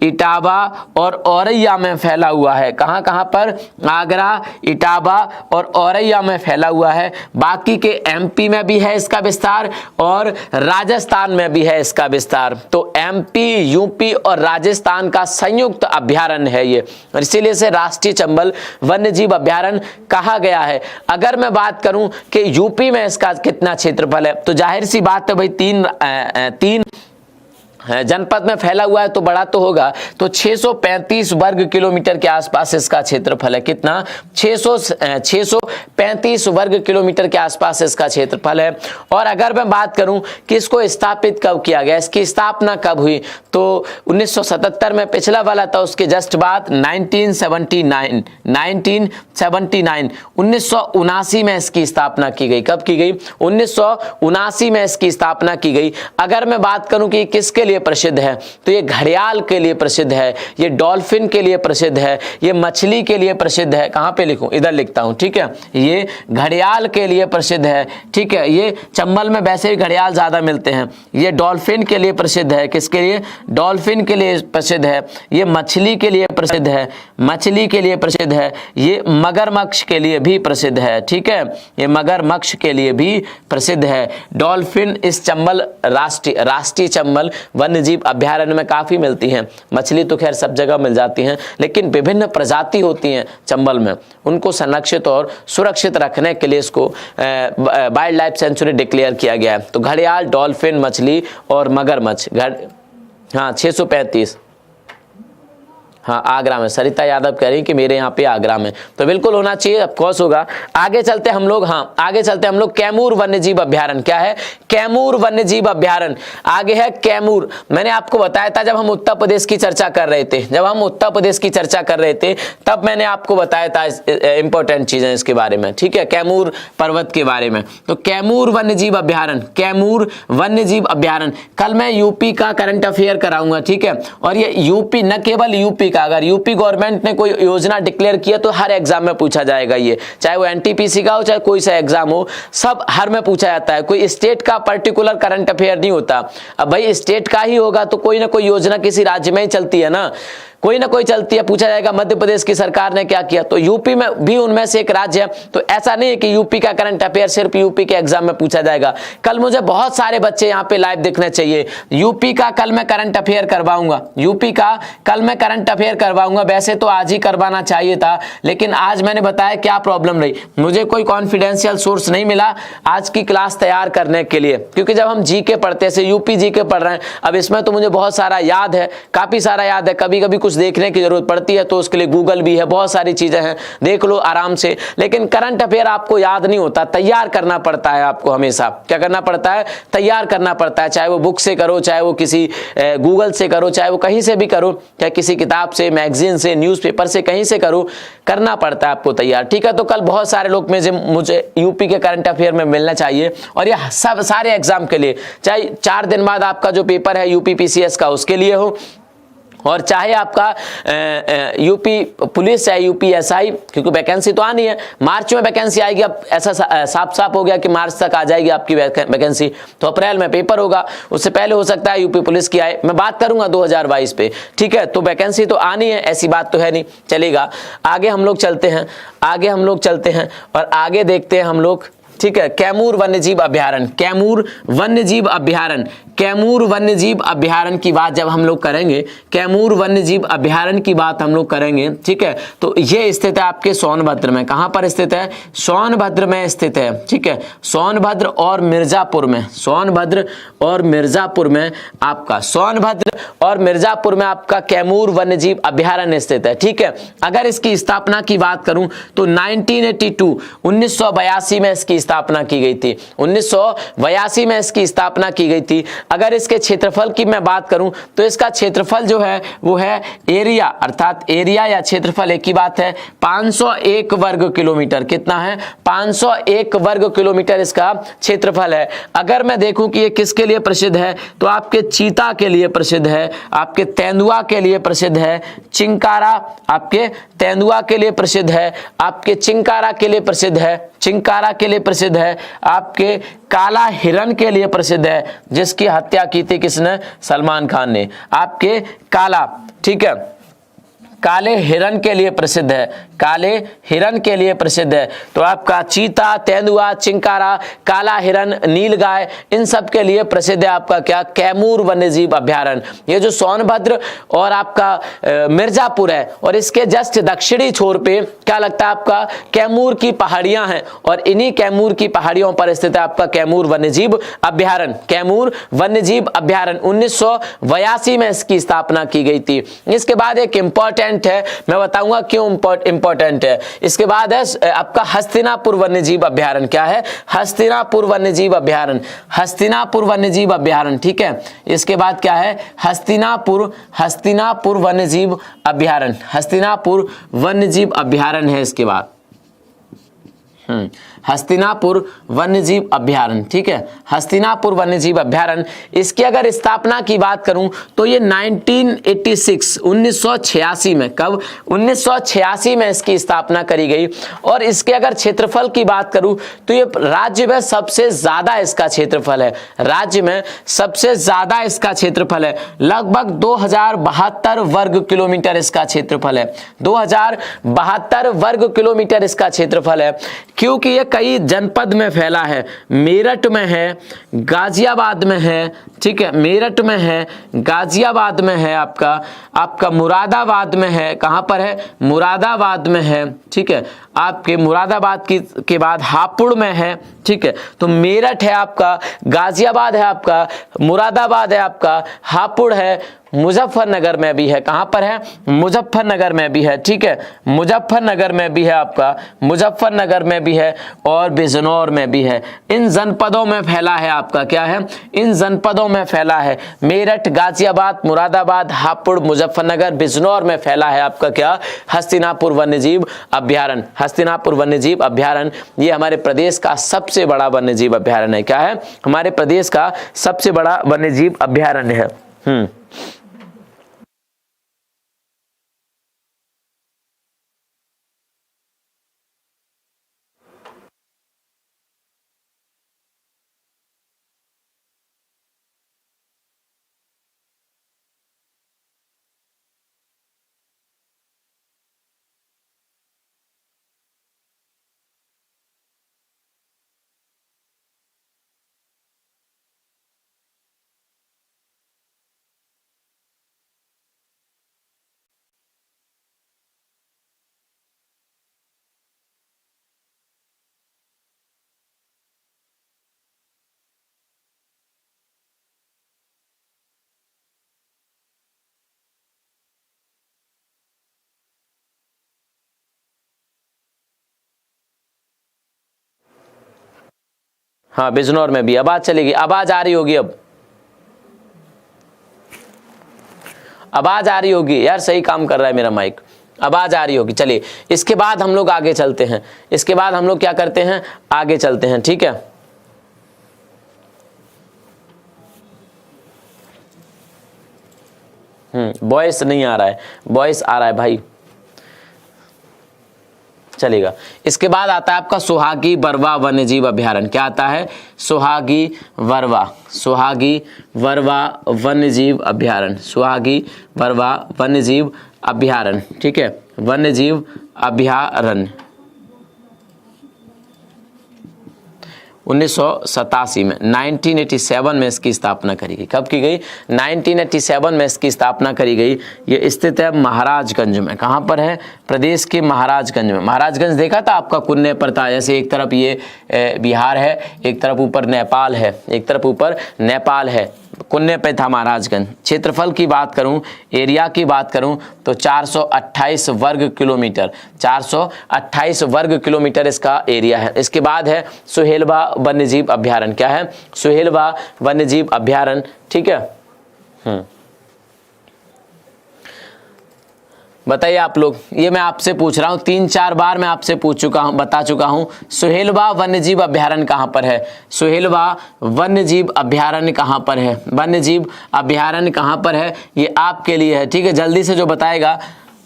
A: इटावा और औरैया में फैला हुआ है। कहां पर? आगरा, इटावा और औरैया में फैला हुआ है। बाकी के एमपी में भी है इसका विस्तार और राजस्थान में भी है इसका विस्तार। तो एमपी, यूपी और राजस्थान का संयुक्त अभ्यारण्य है ये, और इसीलिए से राष्ट्रीय चंबल वन्यजीव अभ्यारण्य कहा गया है। अगर मैं बात करूं कि यूपी में इसका कितना क्षेत्रफल है तो जाहिर सी बात है भाई, 3 जनपद में फैला हुआ है तो बड़ा तो होगा। तो 635 वर्ग किलोमीटर के आसपास इसका क्षेत्रफल है। कितना? 635 वर्ग किलोमीटर के आसपास इसका क्षेत्रफल है। और अगर मैं बात करूं कि इसको स्थापित कब किया गया, इसकी स्थापना कब हुई, तो 1977 में पिछला वाला था, उसके जस्ट बाद 1979 1979 में इसकी स्थापना की गई। कब की गई? 1979 में इसकी स्थापना की गई। अगर मैं बात करूं कि किसके लिए प्रसिद्ध है तो ये घड़ियाल के लिए प्रसिद्ध है, ये डॉल्फिन के लिए प्रसिद्ध है, ये मछली के लिए प्रसिद्ध है। कहां पे लिखूं? इधर लिखता हूं, ठीक है। ये घड़ियाल के लिए प्रसिद्ध है, ठीक है। ये चंबल में वैसे ही घड़ियाल ज्यादा मिलते हैं। ये डॉल्फिन के लिए प्रसिद्ध है। किसके लिए? डॉल्फिन के लिए प्रसिद्ध है। ये मछली के लिए प्रसिद्ध है, मछली के लिए प्रसिद्ध है। ये मगरमच्छ के लिए भी प्रसिद्ध है, ठीक है। ये मगरमच्छ के लिए भी प्रसिद्ध है। डॉल्फिन इस चंबल राष्ट्रीय चंबल वन्यजीव अभ्यारण्य में काफी मिलती हैं। मछली तो खैर सब जगह मिल जाती हैं, लेकिन विभिन्न प्रजाति होती हैं चंबल में, उनको संरक्षित और सुरक्षित रखने के लिए इसको वाइल्ड लाइफ सेंचुरी डिक्लेयर किया गया है। तो घड़ियाल, डॉल्फिन, मछली और मगरमच्छ। 635, हाँ आगरा में। सरिता यादव कह रही कि मेरे यहाँ पे आगरा में, तो बिल्कुल होना चाहिए, ऑफ कोर्स होगा। आगे चलते हम लोग, कैमूर वन्यजीव अभ्यारण्य। क्या है? कैमूर वन्यजीव अभ्यारण्य। आगे है कैमूर। मैंने आपको बताया था जब हम उत्तर प्रदेश की चर्चा कर रहे थे, तब मैंने आपको बताया था इंपॉर्टेंट चीजें इसके बारे में, ठीक है, कैमूर पर्वत के बारे में। तो कैमूर वन्यजीव अभ्यारण्य, कल मैं यूपी का करंट अफेयर कराऊंगा, ठीक है। और ये यूपी, न केवल यूपी का, अगर यूपी गवर्नमेंट ने कोई योजना डिक्लेयर किया तो हर एग्जाम में पूछा जाएगा ये, चाहे वो एनटीपीसी का हो चाहे कोई सा एग्जाम हो, सब हर में पूछा जाता है। कोई स्टेट का पर्टिकुलर करंट अफेयर नहीं होता। अब भाई स्टेट का ही होगा तो कोई ना कोई योजना किसी राज्य में ही चलती है ना। कोई ना कोई चलती है, पूछा जाएगा मध्य प्रदेश की सरकार ने क्या किया, तो यूपी में भी उनमें से एक राज्य है। तो ऐसा नहीं है कि यूपी का करंट अफेयर सिर्फ यूपी के एग्जाम में पूछा जाएगा। कल मुझे बहुत सारे बच्चे यहाँ पे लाइव दिखने चाहिए। यूपी का कल मैं करंट अफेयर करवाऊंगा, यूपी का कल मैं करंट अफेयर करवाऊंगा। वैसे तो आज ही करवाना चाहिए था, लेकिन आज मैंने बताया क्या प्रॉब्लम रही, मुझे कोई कॉन्फिडेंशियल सोर्स नहीं मिला आज की क्लास तैयार करने के लिए, क्योंकि जब हम जीके पढ़ते हैं, यूपी जीके पढ़ रहे हैं, अब इसमें तो मुझे बहुत सारा याद है, काफी सारा याद है, कभी कभी कुछ देखने की जरूरत पड़ती है तो उसके लिए गूगल भी है, बहुत सारी चीजें हैं, देख लो आराम से। लेकिन करंट अफेयर आपको याद नहीं होता, तैयार करना पड़ता है आपको, हमेशा क्या करना पड़ता है, तैयार करना पड़ता है। चाहे वो बुक से करो, चाहे वो किसी गूगल से करो, चाहे वो कहीं से भी करो, चाहे किसी किताब से, मैगजीन से, न्यूज़पेपर से, कहीं से करो, करना पड़ता है आपको तैयार। ठीक है, तो कल बहुत सारे लोग में मुझे यूपी के करंट अफेयर में मिलना चाहिए, और ये सब सारे एग्जाम के लिए, चाहे 4 दिन बाद आपका जो पेपर है यूपी पीसीएस का उसके लिए हो, और चाहे आपका यूपी पुलिस या यूपी एसआई, क्योंकि वैकेंसी तो आनी है, मार्च में वैकेंसी आएगी। अब ऐसा साफ साफ हो गया कि मार्च तक आ जाएगी आपकी वैकेंसी, तो अप्रैल में पेपर होगा, उससे पहले हो सकता है यूपी पुलिस की आए। मैं बात करूंगा 2022 पे, ठीक है, तो वैकेंसी तो आनी है, ऐसी बात तो है नहीं। चलेगा, आगे हम लोग चलते हैं, आगे हम लोग चलते हैं और आगे देखते हैं हम लोग। ठीक है, कैमूर वन्यजीव अभ्यारण्य, कैमूर वन्यजीव अभ्यारण्य, कैमूर वन्यजीव अभ्यारण्य की बात जब हम लोग करेंगे, कैमूर वन्यजीव अभ्यारण्य की बात हम लोग करेंगे, ठीक है, तो ये स्थित है आपके सोनभद्र में। कहां पर स्थित है? सोनभद्र में स्थित है। ठीक है, सोनभद्र और मिर्जापुर में, सोनभद्र और मिर्जापुर में आपका, सोनभद्र और मिर्जापुर में आपका कैमूर वन्यजीव अभ्यारण्य स्थित है। ठीक है, अगर इसकी स्थापना की बात करूं तो 1982 में इसकी स्थापना की गई थी, 1982 में इसकी स्थापना की गई थी। अगर इसके क्षेत्रफल की मैं बात करूं तो इसका क्षेत्रफल जो है वो है एरिया, अर्थात एरिया या क्षेत्रफल एक ही बात है, 501 वर्ग किलोमीटर। कितना है? 501 वर्ग किलोमीटर इसका क्षेत्रफल है। अगर मैं देखूं कि ये किसके लिए प्रसिद्ध है, तो आपके चीता के लिए प्रसिद्ध है, आपके तेंदुआ के लिए प्रसिद्ध है, चिंकारा आपके तेंदुआ के लिए प्रसिद्ध है, आपके चिंकारा के लिए प्रसिद्ध है, चिंकारा के लिए प्रसिद्ध है, आपके काला हिरन के लिए प्रसिद्ध है, जिसकी हत्या की थी किसने? सलमान खान ने। आपके काला, ठीक है, काले हिरन के लिए प्रसिद्ध है, काले हिरन के लिए प्रसिद्ध है। तो आपका चीता, तेंदुआ, चिंकारा, काला हिरन, नीलगाय, इन सब के लिए प्रसिद्ध है आपका क्या? कैमूर वन्यजीव अभ्यारण्य। ये जो सोनभद्र और आपका मिर्जापुर है, और इसके जस्ट दक्षिणी छोर पे क्या लगता है आपका? कैमूर की पहाड़ियां हैं, और इन्हीं कैमूर की पहाड़ियों पर स्थित है आपका कैमूर वन्यजीव अभ्यारण्य। कैमूर वन्यजीव अभ्यारण्य 1982 में इसकी स्थापना की गई थी। इसके बाद एक इंपॉर्टेंट है, मैं बताऊंगा क्यों इंपॉर्टेंट है। इसके बाद है आपका हस्तिनापुर वन्यजीव अभ्यारण्य। क्या है? हस्तिनापुर वन्यजीव अभ्यारण्य, हस्तिनापुर वन्यजीव अभ्यारण्य। ठीक है, इसके बाद क्या है? हस्तिनापुर वन्यजीव अभ्यारण्य, हस्तिनापुर वन्यजीव अभ्यारण्य है इसके बाद। हस्तिनापुर वन्यजीव अभ्यारण्य। ठीक है, हस्तिनापुर वन्यजीव अभ्यारण्य, इसकी अगर स्थापना की बात करूं तो ये 1986 में, कब? 1986 में इसकी स्थापना करी गई। और इसके अगर क्षेत्रफल की बात करूं तो ये राज्य में सबसे ज्यादा इसका क्षेत्रफल है, राज्य में सबसे ज्यादा इसका क्षेत्रफल है, लगभग 2072 वर्ग किलोमीटर इसका क्षेत्रफल है, 2072 वर्ग किलोमीटर इसका क्षेत्रफल है। क्योंकि ये कई जनपद में फैला है, मेरठ में है, गाजियाबाद में है, ठीक है, मेरठ में है, गाजियाबाद में है, आपका मुरादाबाद में है। कहां पर है? मुरादाबाद में है। ठीक है, आपके मुरादाबाद के बाद हापुड़ में है। ठीक है, तो मेरठ है आपका, गाजियाबाद है आपका, मुरादाबाद है आपका, हापुड़ है, मुजफ्फरनगर में भी है। कहां पर है? मुजफ्फरनगर में भी है। ठीक है, मुजफ्फरनगर में भी है आपका, मुजफ्फरनगर में भी है, और बिजनौर में भी है। इन जनपदों में फैला है आपका, क्या है? इन जनपदों में फैला है, मेरठ, गाजियाबाद, मुरादाबाद, हापुड़, मुजफ्फरनगर, बिजनौर में फैला है आपका क्या? हस्तिनापुर वन्यजीव अभ्यारण्य। हस्तिनापुर वन्यजीव अभ्यारण्य ये हमारे प्रदेश का सबसे बड़ा वन्यजीव अभ्यारण्य है। क्या है? हमारे प्रदेश का सबसे बड़ा वन्यजीव अभ्यारण्य है। हाँ बिजनौर में भी आवाज चलेगी, आवाज आ रही होगी, अब आवाज आ रही होगी यार, सही काम कर रहा है मेरा माइक, आवाज आ रही होगी। चलिए इसके बाद हम लोग आगे चलते हैं, इसके बाद हम लोग क्या करते हैं, आगे चलते हैं, ठीक है। वॉइस नहीं आ रहा है, वॉइस आ रहा है भाई, चलेगा। इसके बाद आता है आपका सुहागी बरवा वन्यजीव अभ्यारण्य। क्या आता है, सुहागी बरवा, सुहागी बरवा वन्यजीव अभ्यारण्य, सुहागी बरवा वन्यजीव अभ्यारण्य, ठीक है, वन्यजीव अभ्यारण्य 1987 में, 1987 में इसकी स्थापना करी गई। कब की गई, 1987 में इसकी स्थापना करी गई। ये स्थित है महाराजगंज में। कहाँ पर है, प्रदेश के महाराजगंज में। महाराजगंज देखा था आपका कुन्ने पर था, जैसे एक तरफ ये बिहार है, एक तरफ ऊपर नेपाल है, एक तरफ ऊपर नेपाल है, कुन्ने पे था महाराजगंज। क्षेत्रफल की बात करूं, एरिया की बात करूं तो 428 वर्ग किलोमीटर, 428 वर्ग किलोमीटर इसका एरिया है। इसके बाद है सुहेलवा वन्यजीव अभ्यारण्य। क्या है, सुहेलवा वन्यजीव अभ्यारण्य, ठीक है। बताइए आप लोग, ये मैं आपसे पूछ रहा हूँ, 3-4 बार मैं आपसे पूछ चुका हूँ, बता चुका हूँ। सुहेलवा वन्यजीव अभ्यारण्य कहाँ पर है, सुहेलवा वन्यजीव अभ्यारण्य कहाँ पर है, वन्यजीव अभ्यारण्य कहाँ पर है, ये आपके लिए है, ठीक है। जल्दी से जो बताएगा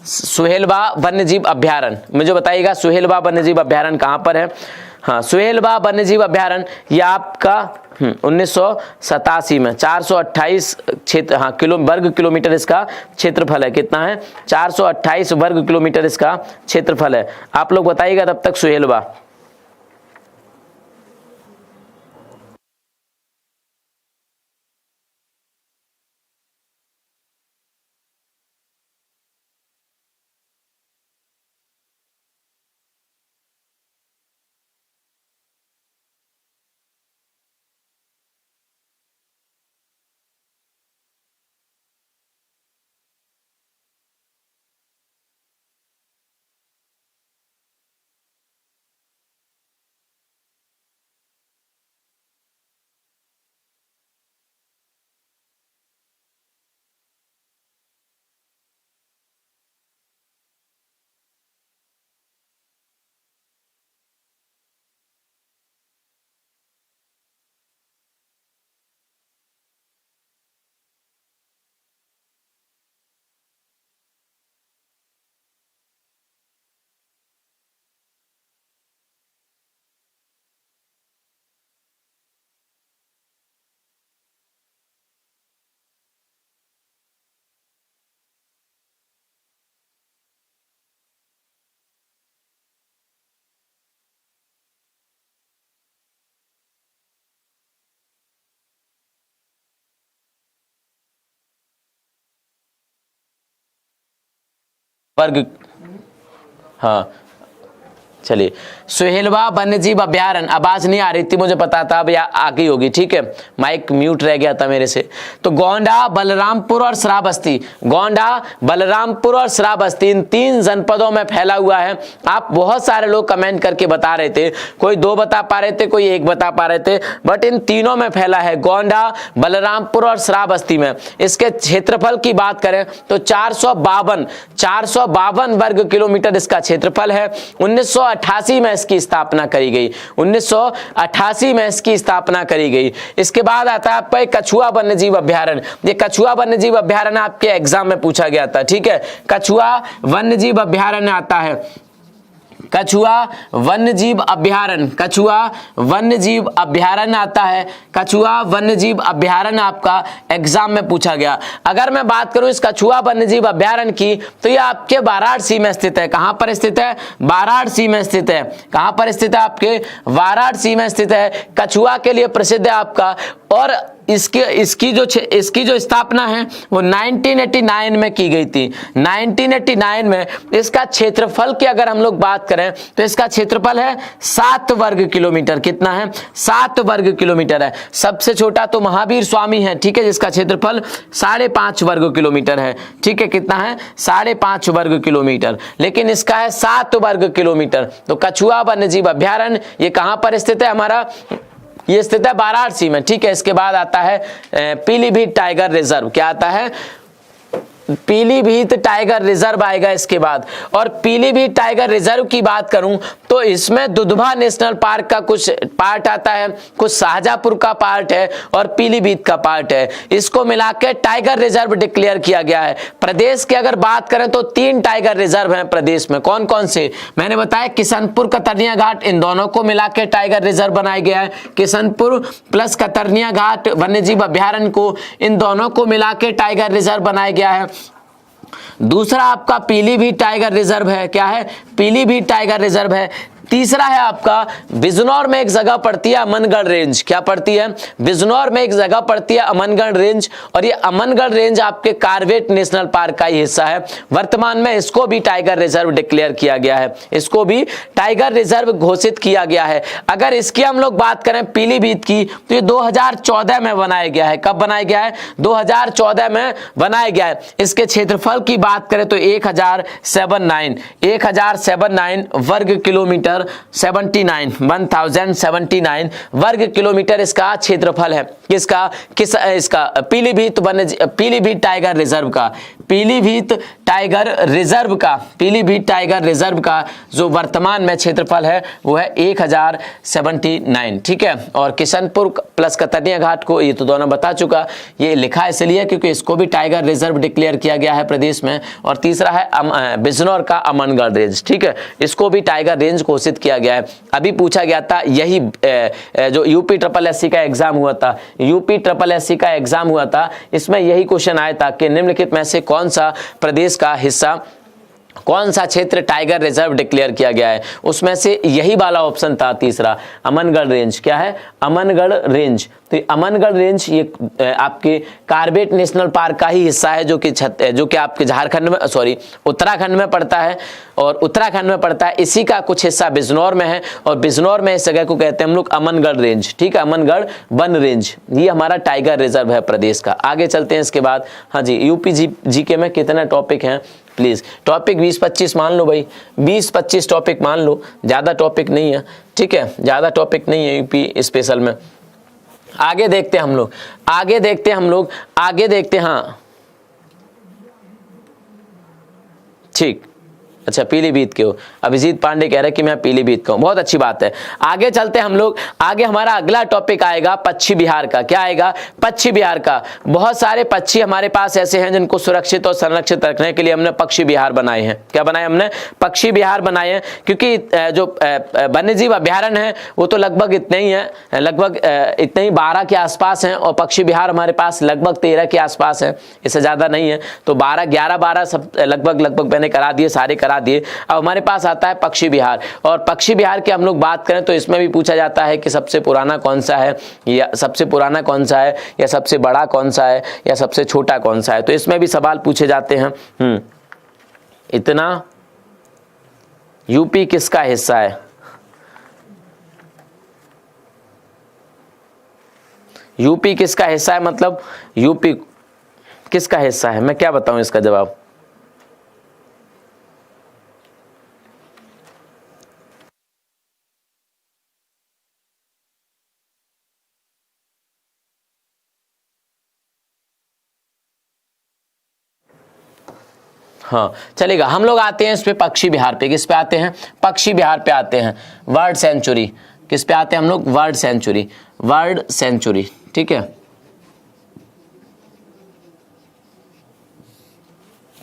A: सुहेलवा वन्यजीव अभ्यारण्य में, जो बताइएगा सुहेलवा वन्यजीव अभ्यारण्य कहाँ पर है। हाँ, सुहेलवा वन्यजीव अभ्यारण्य ये आपका 1987 में 428 क्षेत्र, हाँ वर्ग किलोमीटर इसका क्षेत्रफल है। कितना है, 428 वर्ग किलोमीटर इसका क्षेत्रफल है। आप लोग बताइएगा तब तक सुहेलवा। वर्ग, हाँ चलिए। सुहेलवा वन्यजीव अभ्यारण्य, आवाज नहीं आ रही थी मुझे पता था, अब आ गई होगी, ठीक है, माइक म्यूट रह गया था मेरे से। तो गोंडा, बलरामपुर और श्रावस्ती, गोंडा, बलरामपुर और श्रावस्ती इन 3 जनपदों में फैला हुआ है। आप बहुत सारे लोग कमेंट करके बता रहे थे, कोई 2 बता पा रहे थे, कोई 1 बता पा रहे थे, बट इन तीनों में फैला है, गोंडा, बलरामपुर और श्रावस्ती में। इसके क्षेत्रफल की बात करें तो 452 वर्ग किलोमीटर इसका क्षेत्रफल है। 1988 में इसकी स्थापना करी गई, 1988 में इसकी स्थापना करी गई। इसके बाद आता है आपका कछुआ वन्यजीव अभ्यारण्य। ये कछुआ वन्यजीव अभ्यारण्य आपके एग्जाम में पूछा गया था, ठीक है, कछुआ वन्यजीव अभ्यारण्य आता है, कछुआ वन्यजीव अभ्यारण्य, कछुआ वन्यजीव अभ्यारण्य आता है, कछुआ वन्यजीव अभ्यारण्य आपका एग्जाम में पूछा गया। अगर मैं बात करूं इस कछुआ वन्यजीव अभ्यारण्य की तो ये आपके वाराणसी में स्थित है। कहां पर स्थित है, वाराणसी में स्थित है। कहां पर स्थित है, आपके वाराणसी में स्थित है। कछुआ के लिए प्रसिद्ध है आपका, और इसकी जो स्थापना है वो 1989 में की गई थी। 1989 में इसका क्षेत्रफल की अगर हम लोग बात करें तो इसका क्षेत्रफल है 7 वर्ग किलोमीटर। कितना है, 7 वर्ग किलोमीटर है। सबसे छोटा तो महावीर स्वामी है, ठीक है, जिसका क्षेत्रफल 5.5 वर्ग किलोमीटर है, ठीक है, कितना है, 5.5 वर्ग किलोमीटर, लेकिन इसका है 7 वर्ग किलोमीटर। तो कछुआ वन्यजीव अभ्यारण्य ये कहां पर स्थित है, हमारा ये स्थित है वाराणसी में, ठीक है। इसके बाद आता है पीलीभीत टाइगर रिजर्व, क्या आता है, पीलीभीत टाइगर रिजर्व आएगा इसके बाद। और पीलीभीत टाइगर रिजर्व की बात करूं तो इसमें दुधवा नेशनल पार्क का कुछ पार्ट आता है, कुछ शाहजहांपुर का पार्ट है और पीलीभीत का पार्ट है। इसको मिलाकर टाइगर रिजर्व डिक्लेयर किया गया है। प्रदेश की अगर बात करें तो 3 टाइगर रिजर्व हैं प्रदेश में। कौन कौन से, मैंने बताया किशनपुर कतरनिया घाट, इन दोनों को मिलाकर टाइगर रिजर्व बनाया गया है। किशनपुर प्लस कतरनिया घाट वन्यजीव अभ्यारण्य को, इन दोनों को मिलाकर टाइगर रिजर्व बनाया गया है। दूसरा आपका पीलीभीत टाइगर रिजर्व है, क्या है, पीलीभीत टाइगर रिजर्व है। तीसरा है आपका बिजनौर में एक जगह पड़ती है अमनगढ़ रेंज, क्या पड़ती है, बिजनौर में एक जगह पड़ती है अमनगढ़ रेंज, और ये अमनगढ़ रेंज आपके कार्बेट नेशनल पार्क का ही हिस्सा है। वर्तमान में इसको भी टाइगर रिजर्व डिक्लेयर किया गया है, इसको भी टाइगर रिजर्व घोषित किया गया है। अगर इसकी हम लोग बात करें पीलीभीत की तो ये 2014 में बनाया गया है। कब बनाया गया है, 2014 में बनाया गया है। इसके क्षेत्रफल की बात करें तो 1079 वर्ग किलोमीटर, 1079 वर्ग किलोमीटर इसका क्षेत्रफल है। इसका पीलीभीत टाइगर रिजर्व का, पीलीभीत टाइगर रिजर्व का जो वर्तमान में क्षेत्रफल है वो है 1079, ठीक है। और किशनपुर प्लस कतरनिया घाट को ये तो दोनों बता चुका, ये लिखा इसलिए क्योंकि इसको भी टाइगर रिजर्व डिक्लेयर किया गया है प्रदेश में। और तीसरा है बिजनौर का अमनगढ़ रेंज, ठीक है, इसको भी टाइगर रेंज घोषित किया गया है। अभी पूछा गया था यही जो UPSSC का एग्जाम हुआ था, UPSSC का एग्जाम हुआ था, इसमें यही क्वेश्चन आया था कि निम्नलिखित में से कौन सा प्रदेश का हिस्सा, कौन सा क्षेत्र टाइगर रिजर्व डिक्लेयर किया गया है, उसमें से यही वाला ऑप्शन था तीसरा, अमनगढ़ रेंज। क्या है, अमनगढ़ रेंज। तो अमनगढ़ रेंज ये आपके कार्बेट नेशनल पार्क का ही हिस्सा है जो कि आपके झारखंड में, सॉरी उत्तराखंड में पड़ता है, और उत्तराखंड में पड़ता है। इसी का कुछ हिस्सा बिजनौर में है, और बिजनौर में इस जगह को कहते हैं हम लोग अमनगढ़ रेंज, ठीक है, अमनगढ़ वन रेंज। ये हमारा टाइगर रिजर्व है प्रदेश का। आगे चलते हैं इसके बाद। हाँ जी, UPGK में कितने टॉपिक हैं प्लीज, टॉपिक 20-25 मान लो भाई, 20-25 टॉपिक मान लो, ज्यादा टॉपिक नहीं है, ठीक है, ज्यादा टॉपिक नहीं है यूपी स्पेशल में। आगे देखते हैं हम लोग, आगे देखते हैं, हाँ ठीक, अच्छा पीलीभीत के हो, अभिजीत पांडे कह रहे हैं कि मैं पीलीभीत का हूं, बहुत अच्छी बात है। आगे चलते हैं हम लोग, आगे हमारा अगला टॉपिक आएगा पक्षी बिहार का। क्या आएगा, पक्षी बिहार का। बहुत सारे पक्षी हमारे पास ऐसे हैं जिनको सुरक्षित और संरक्षित रखने के लिए हमने पक्षी बिहार बनाए हैं। क्या बनाए हमने, पक्षी बिहार बनाए हैं, क्योंकि जो वन्यजीव अभ्यारण्य है वो तो लगभग इतने ही है, लगभग इतने ही 12 के आसपास हैं, और पक्षी बिहार हमारे पास लगभग 13 के आसपास है, इससे ज्यादा नहीं है। तो 11 सब लगभग मैंने करा दिए, सारे करा दिए। अब हमारे पास आता है पक्षी बिहार, और पक्षी बिहार की हम लोग बात करें तो इसमें भी पूछा जाता है कि सबसे पुराना कौन सा है, या सबसे पुराना कौन सा है, या सबसे बड़ा कौन सा है, या सबसे छोटा कौन सा है। तो इसमें भी सवाल पूछे जाते हैं। इतना यूपी किसका हिस्सा है, यूपी किसका हिस्सा है, मतलब यूपी किसका हिस्सा है, मैं क्या बताऊं इसका जवाब। हाँ चलेगा, हम लोग आते हैं इस पे पक्षी बिहार पे। किस पे आते हैं, पक्षी बिहार पे आते हैं। वर्ड सेंचुरी, किस पे आते हैं हम लोग, वर्ड सेंचुरी, वर्ड सेंचुरी, ठीक है।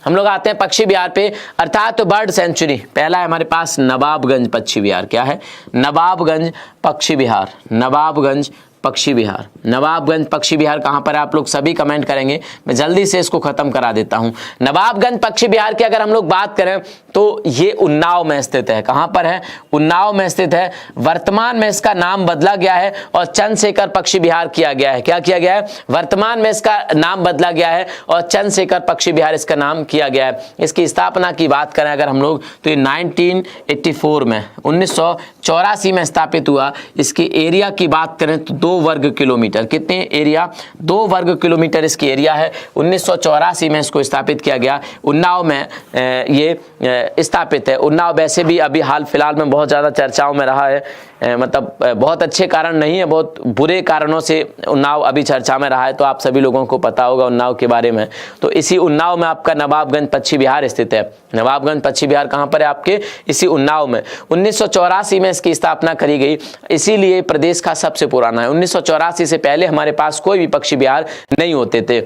A: हम लोग आते हैं पक्षी बिहार पे, अर्थात तो बर्ड सेंचुरी। पहला है हमारे पास नवाबगंज पक्षी बिहार। क्या है, नवाबगंज पक्षी बिहार, नवाबगंज पक्षी बिहार। नवाबगंज पक्षी बिहार कहाँ पर है, आप लोग सभी कमेंट करेंगे, मैं जल्दी से इसको खत्म करा देता हूँ। नवाबगंज पक्षी बिहार की अगर हम लोग बात करें तो ये उन्नाव में स्थित है। कहाँ पर है, उन्नाव में स्थित है। वर्तमान में इसका नाम बदला गया है और चंद्रशेखर पक्षी बिहार किया गया है। क्या किया गया है, वर्तमान में इसका नाम बदला गया है और चंद्रशेखर पक्षी बिहार इसका नाम किया गया है। इसकी स्थापना की बात करें अगर हम लोग तो ये 1984 में 1984 में स्थापित हुआ। इसकी एरिया की बात करें तो 2 वर्ग किलोमीटर, कितने एरिया, 2 वर्ग किलोमीटर इसकी एरिया है। 1984 में इसको स्थापित किया गया। उन्नाव में ये स्थापित है। उन्नाव वैसे भी अभी हाल फिलहाल में बहुत ज़्यादा चर्चाओं में रहा है। मतलब बहुत अच्छे कारण नहीं है, बहुत बुरे कारणों से उन्नाव अभी चर्चा में रहा है। तो आप सभी लोगों को पता होगा उन्नाव के बारे में। तो इसी उन्नाव में आपका नवाबगंज पश्चिम बिहार स्थित है। नवाबगंज पश्चिम बिहार कहाँ पर है? आपके इसी उन्नाव में। 1984 में इसकी स्थापना करी गई, इसीलिए प्रदेश का सबसे पुराना है। 1984 से पहले हमारे पास कोई भी पक्षी विहार नहीं होते थे।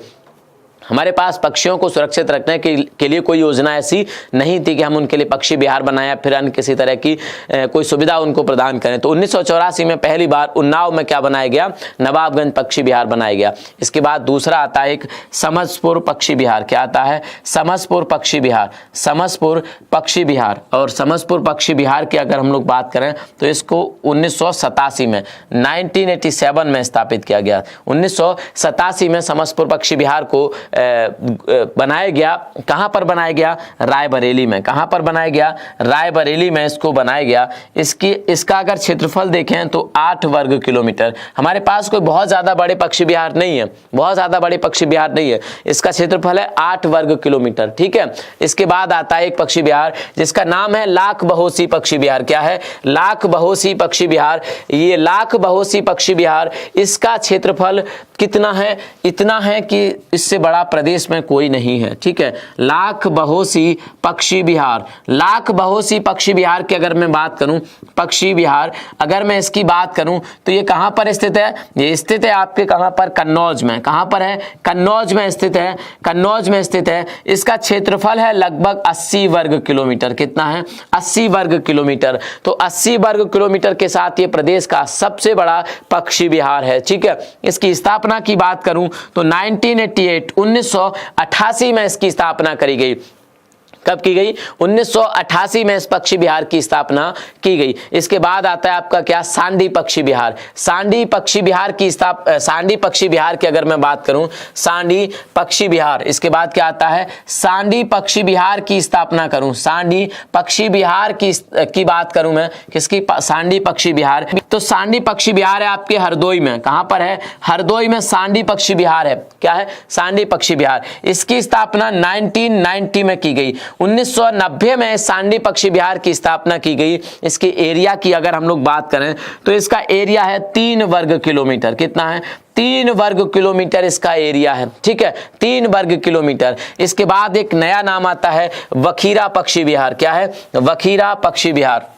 A: हमारे पास पक्षियों को सुरक्षित रखने के लिए कोई योजना ऐसी नहीं थी कि हम उनके लिए पक्षी विहार बनाएं, फिर अन्य किसी तरह की कोई सुविधा उनको प्रदान करें। तो 1984 में पहली बार उन्नाव में क्या बनाया गया? नवाबगंज पक्षी विहार बनाया गया। इसके बाद दूसरा आता है एक समसपुर पक्षी विहार। क्या आता है? समसपुर पक्षी विहार। समसपुर पक्षी विहार। और समसपुर पक्षी विहार की अगर हम लोग बात करें तो इसको 1987 में 1987 में स्थापित किया गया। 1987 में समसपुर पक्षी विहार को बनाया गया। कहां पर बनाया गया? रायबरेली में। कहां पर बनाया गया? रायबरेली में इसको बनाया गया। इसका अगर क्षेत्रफल देखें तो 8 वर्ग किलोमीटर। हमारे पास कोई बहुत ज्यादा बड़े पक्षी विहार नहीं है, बहुत ज्यादा बड़े पक्षी विहार नहीं है। इसका क्षेत्रफल है 8 वर्ग किलोमीटर। ठीक है। इसके बाद आता है एक पक्षी विहार जिसका नाम है लाख बहोसी पक्षी विहार। क्या है? लाख बहोसी पक्षी विहार। ये लाख बहोसी पक्षी विहार, इसका क्षेत्रफल कितना है? इतना है कि इससे बड़ा प्रदेश में कोई नहीं है। ठीक है। लाख बहोसी पक्षी विहार। लाख बहोसी पक्षी विहार की अगर मैं बात करूं, पक्षी विहार अगर मैं इसकी बात करूं तो ये कहां पर स्थित है? ये स्थित है आपके कहां पर? कन्नौज में। कहां पर है? कन्नौज में स्थित है। कन्नौज में स्थित है। इसका क्षेत्रफल है लगभग 80 वर्ग किलोमीटर। कितना है? 80 वर्ग किलोमीटर। तो 80 वर्ग किलोमीटर के साथ ये प्रदेश का सबसे बड़ा पक्षी विहार है। ठीक है। इसकी स्थापना की बात करूं तो 1988 में इसकी स्थापना करी गई। कब की गई? 1988 में इस पक्षी विहार की स्थापना की गई। इसके बाद आता है आपका क्या? सांडी पक्षी विहार। सांडी पक्षी विहार की सांडी पक्षी विहार की अगर मैं बात करूं, सांडी पक्षी विहार। इसके बाद क्या आता है? सांडी पक्षी विहार की स्थापना करूं, सांडी पक्षी विहार की बात करूं मैं, किसकी? सांडी पक्षी विहार। तो सांडी पक्षी विहार है आपके हरदोई में। कहां पर है? हरदोई में सांडी पक्षी विहार है। क्या है? सांडी पक्षी विहार। इसकी स्थापना 1990 में की गई। 1990 में सांडी पक्षी विहार की स्थापना की गई। इसके एरिया की अगर हम लोग बात करें तो इसका एरिया है 3 वर्ग किलोमीटर। कितना है? 3 वर्ग किलोमीटर इसका एरिया है। ठीक है। 3 वर्ग किलोमीटर। इसके बाद एक नया नाम आता है बखीरा पक्षी विहार। क्या है? बखीरा पक्षी विहार।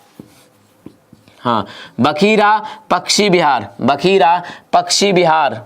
A: हाँ, बखीरा पक्षी विहार। बखीरा पक्षी विहार।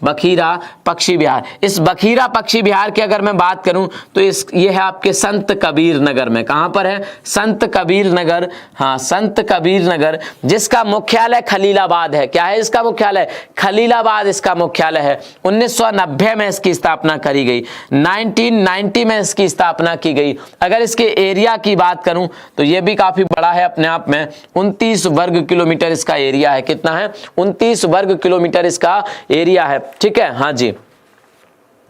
A: बखीरा पक्षी विहार। इस बखीरा पक्षी विहार की अगर मैं बात करूं तो ये है आपके संत कबीर नगर में। कहां पर है? संत कबीर नगर। हाँ, संत कबीर नगर, जिसका मुख्यालय खलीलाबाद है। क्या है इसका मुख्यालय? खलीलाबाद इसका मुख्यालय है। 1990 में इसकी स्थापना करी गई। 1990 में इसकी स्थापना की गई। अगर इसके एरिया की बात करूं तो ये भी काफी बड़ा है अपने आप में। 29 वर्ग किलोमीटर इसका एरिया है। कितना है? 29 वर्ग किलोमीटर इसका एरिया है। ठीक है। हाँ जी,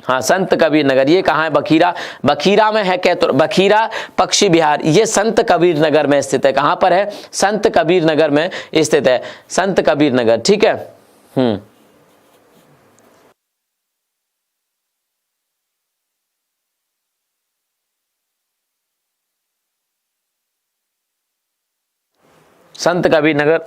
A: हाँ, संत कबीर नगर। ये कहाँ है? बखीरा। बखीरा में है क्या? तो बखीरा पक्षी विहार ये संत कबीर नगर में स्थित है। कहां पर है? संत कबीर नगर में स्थित है। संत कबीर नगर। ठीक है। संत कबीर नगर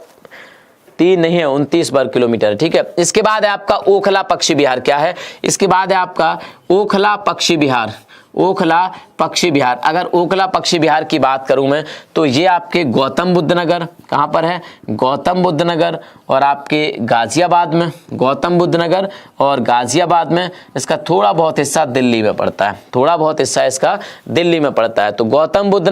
A: 3 नहीं है, 29 वर्ग किलोमीटर। ठीक है। इसके बाद है आपका ओखला पक्षी विहार। क्या है? इसके बाद है आपका ओखला पक्षी विहार। ओखला पक्षी विहार। अगर ओखला पक्षी विहार की बात करूं मैं तो ये आपके गौतम बुद्ध नगर। कहां पर है? गौतम बुद्ध नगर और आपके गाजियाबाद में। गौतम बुद्ध नगर और गाजियाबाद में। इसका थोड़ा बहुत हिस्सा दिल्ली में पड़ता है। थोड़ा बहुत हिस्सा इसका दिल्ली में पड़ता है। तो गौतम बुद्ध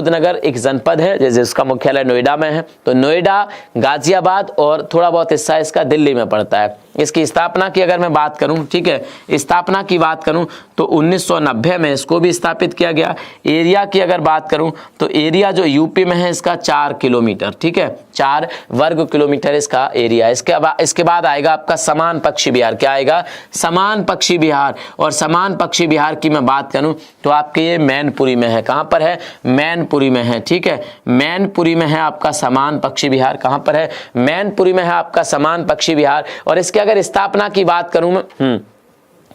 A: नगर एक जनपद है जिसका मुख्यालय नोएडा में है। तो नोएडा, गाजियाबाद और थोड़ा बहुत हिस्सा इसका दिल्ली में पड़ता है। इसकी स्थापना की अगर मैं बात करूं, ठीक है, स्थापना की बात करूं तो 1990 में इसको भी स्थापित किया गया। एरिया की अगर बात करूं तो एरिया जो यूपी में है इसका 4 किलोमीटर। ठीक है। 4 वर्ग किलोमीटर इसका एरिया। इसके बाद आएगा आपका समान पक्षी विहार। क्या आएगा? समान पक्षी विहार। और समान पक्षी विहार की मैं बात करूं तो आपके ये मैनपुरी में है। कहां पर है? मैनपुरी में है। ठीक है। मैनपुरी में है आपका समान पक्षी विहार। कहां पर है? मैनपुरी में है आपका समान पक्षी विहार। और इसके अगर स्थापना की बात करूं मैं,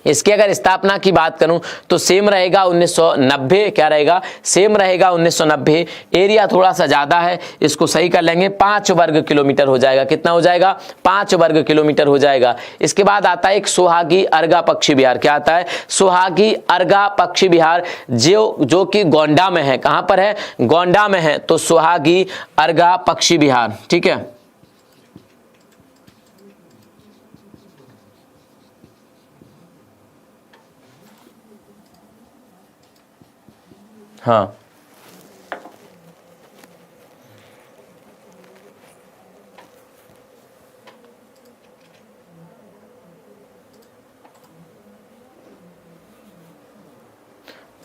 A: इसकी अगर स्थापना की बात करूं तो सेम रहेगा 1990, क्या रहेगा, सेम रहेगा 1990। एरिया थोड़ा सा ज्यादा है, इसको सही कर लेंगे, 5 वर्ग किलोमीटर हो जाएगा। कितना हो जाएगा, 5 वर्ग किलोमीटर हो जाएगा। इसके बाद आता है एक सुहागी अर्गा पक्षी विहार। क्या आता है, सुहागी अर्गा पक्षी विहार, जो कि गोंडा में है। कहां पर है, गोंडा में है, तो सुहागी अर्गा पक्षी विहार। ठीक है, हाँ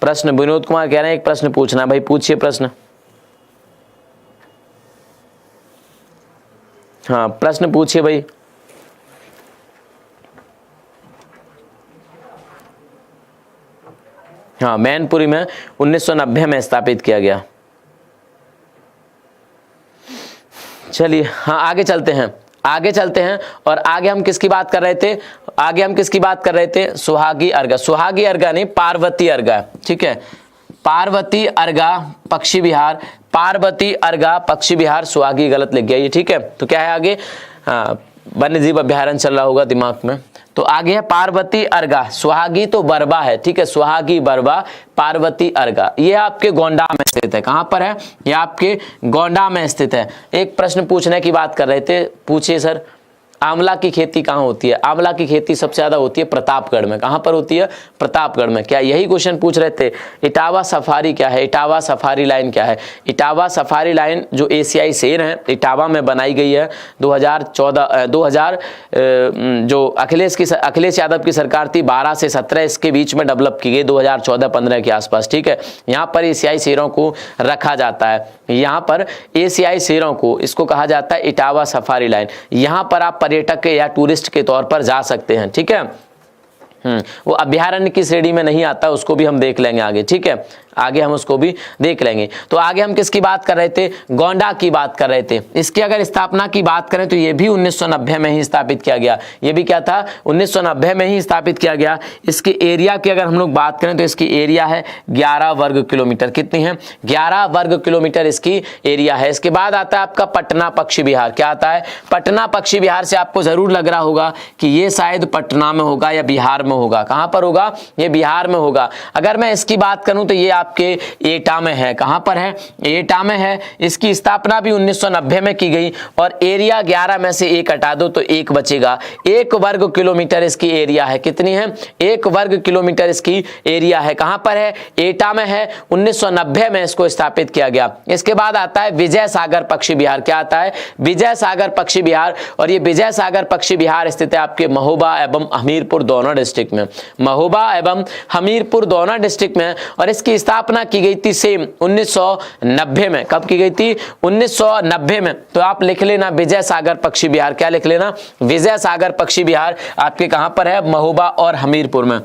A: प्रश्न विनोद कुमार कह रहे हैं एक प्रश्न पूछना। भाई पूछिए प्रश्न। हाँ प्रश्न पूछिए भाई। हाँ मैनपुरी में 1990 में स्थापित किया गया। चलिए हाँ आगे चलते हैं, आगे चलते हैं। और आगे हम किसकी बात कर रहे थे, आगे हम किसकी बात कर रहे थे, सुहागी अर्गा। सुहागी अर्गा नहीं, पार्वती अर्गा। ठीक है, पार्वती अर्गा पक्षी विहार, पार्वती अर्गा पक्षी विहार, सुहागी गलत लिख गया ये। ठीक है, तो क्या है आगे, वन्य जीव अभ्यारण्य चल रहा होगा दिमाग में। तो आगे है पार्वती अर्गा, सुहागी तो बरबा है। ठीक है, सुहागी बरबा, पार्वती अर्गा, ये आपके गोंडा में स्थित है। कहां पर है, ये आपके गोंडा में स्थित है। एक प्रश्न पूछने की बात कर रहे थे, पूछिए सर। आंवला की खेती कहाँ होती है, आंवला की खेती सबसे ज्यादा होती है प्रतापगढ़ में। कहां पर होती है, प्रतापगढ़ में। क्या यही क्वेश्चन पूछ रहे थे। इटावा सफारी क्या है, इटावा सफारी लाइन क्या है। इटावा सफारी लाइन जो एशियाई शेर है, इटावा में बनाई गई है। 2000 जो अखिलेश यादव की सरकार थी, 12 से 17 इसके बीच में डेवलप की गई, 2014-15 के आसपास। ठीक है, यहाँ पर एशियाई शेरों को रखा जाता है, यहाँ पर एशियाई शेरों को, इसको कहा जाता है इटावा सफारी लाइन। यहाँ पर आप पर्यटक या टूरिस्ट के तौर पर जा सकते हैं। ठीक है, वो अभ्यारण्य की श्रेणी में नहीं आता, उसको भी हम देख लेंगे आगे। ठीक है, आगे हम उसको भी देख लेंगे। तो आगे हम किसकी बात कर रहे थे, गोंडा की बात कर रहे थे। इसकी अगर स्थापना की बात करें तो ये भी 1990 में ही स्थापित किया गया। ये भी क्या था, 1990 में ही स्थापित किया गया। इसके एरिया की अगर हम लोग बात करें तो इसकी एरिया है 11 वर्ग किलोमीटर। कितनी है, 11 वर्ग किलोमीटर इसकी एरिया है। इसके बाद आता है आपका पटना पक्षी विहार। क्या आता है, पटना पक्षी विहार से आपको जरूर लग रहा होगा कि ये शायद पटना में होगा या बिहार में होगा। कहां पर होगा, ये बिहार में होगा। अगर मैं इसकी बात करूं तो ये आपके एटा में है। कहां पर है, एटा में है। इसकी स्थापना भी 1990 में की गई और एरिया 11 में से 1 हटा दो तो 1 बचेगा। 1 वर्ग किलोमीटर इसकी एरिया है। कितनी है, 1 वर्ग किलोमीटर इसकी एरिया है। कहां पर है, एटा में है। 1990 में इसको स्थापित किया गया। इसके बाद आता है विजय सागर पक्षी विहार। क्या आता है, विजय सागर पक्षी विहार। और ये विजय सागर पक्षी विहार स्थित है आपके महोबा एवं हमीरपुर दोनों डिस्ट्रिक्ट में, महोबा एवं हमीरपुर दोनों डिस्ट्रिक्ट में। और इसकी स्थापना की गई थी सेम 1990 में। कब की गई थी, 1990 में। तो आप लिख लेना विजय सागर पक्षी विहार। क्या लिख लेना, विजय सागर पक्षी विहार आपके कहां पर है, महोबा और हमीरपुर में।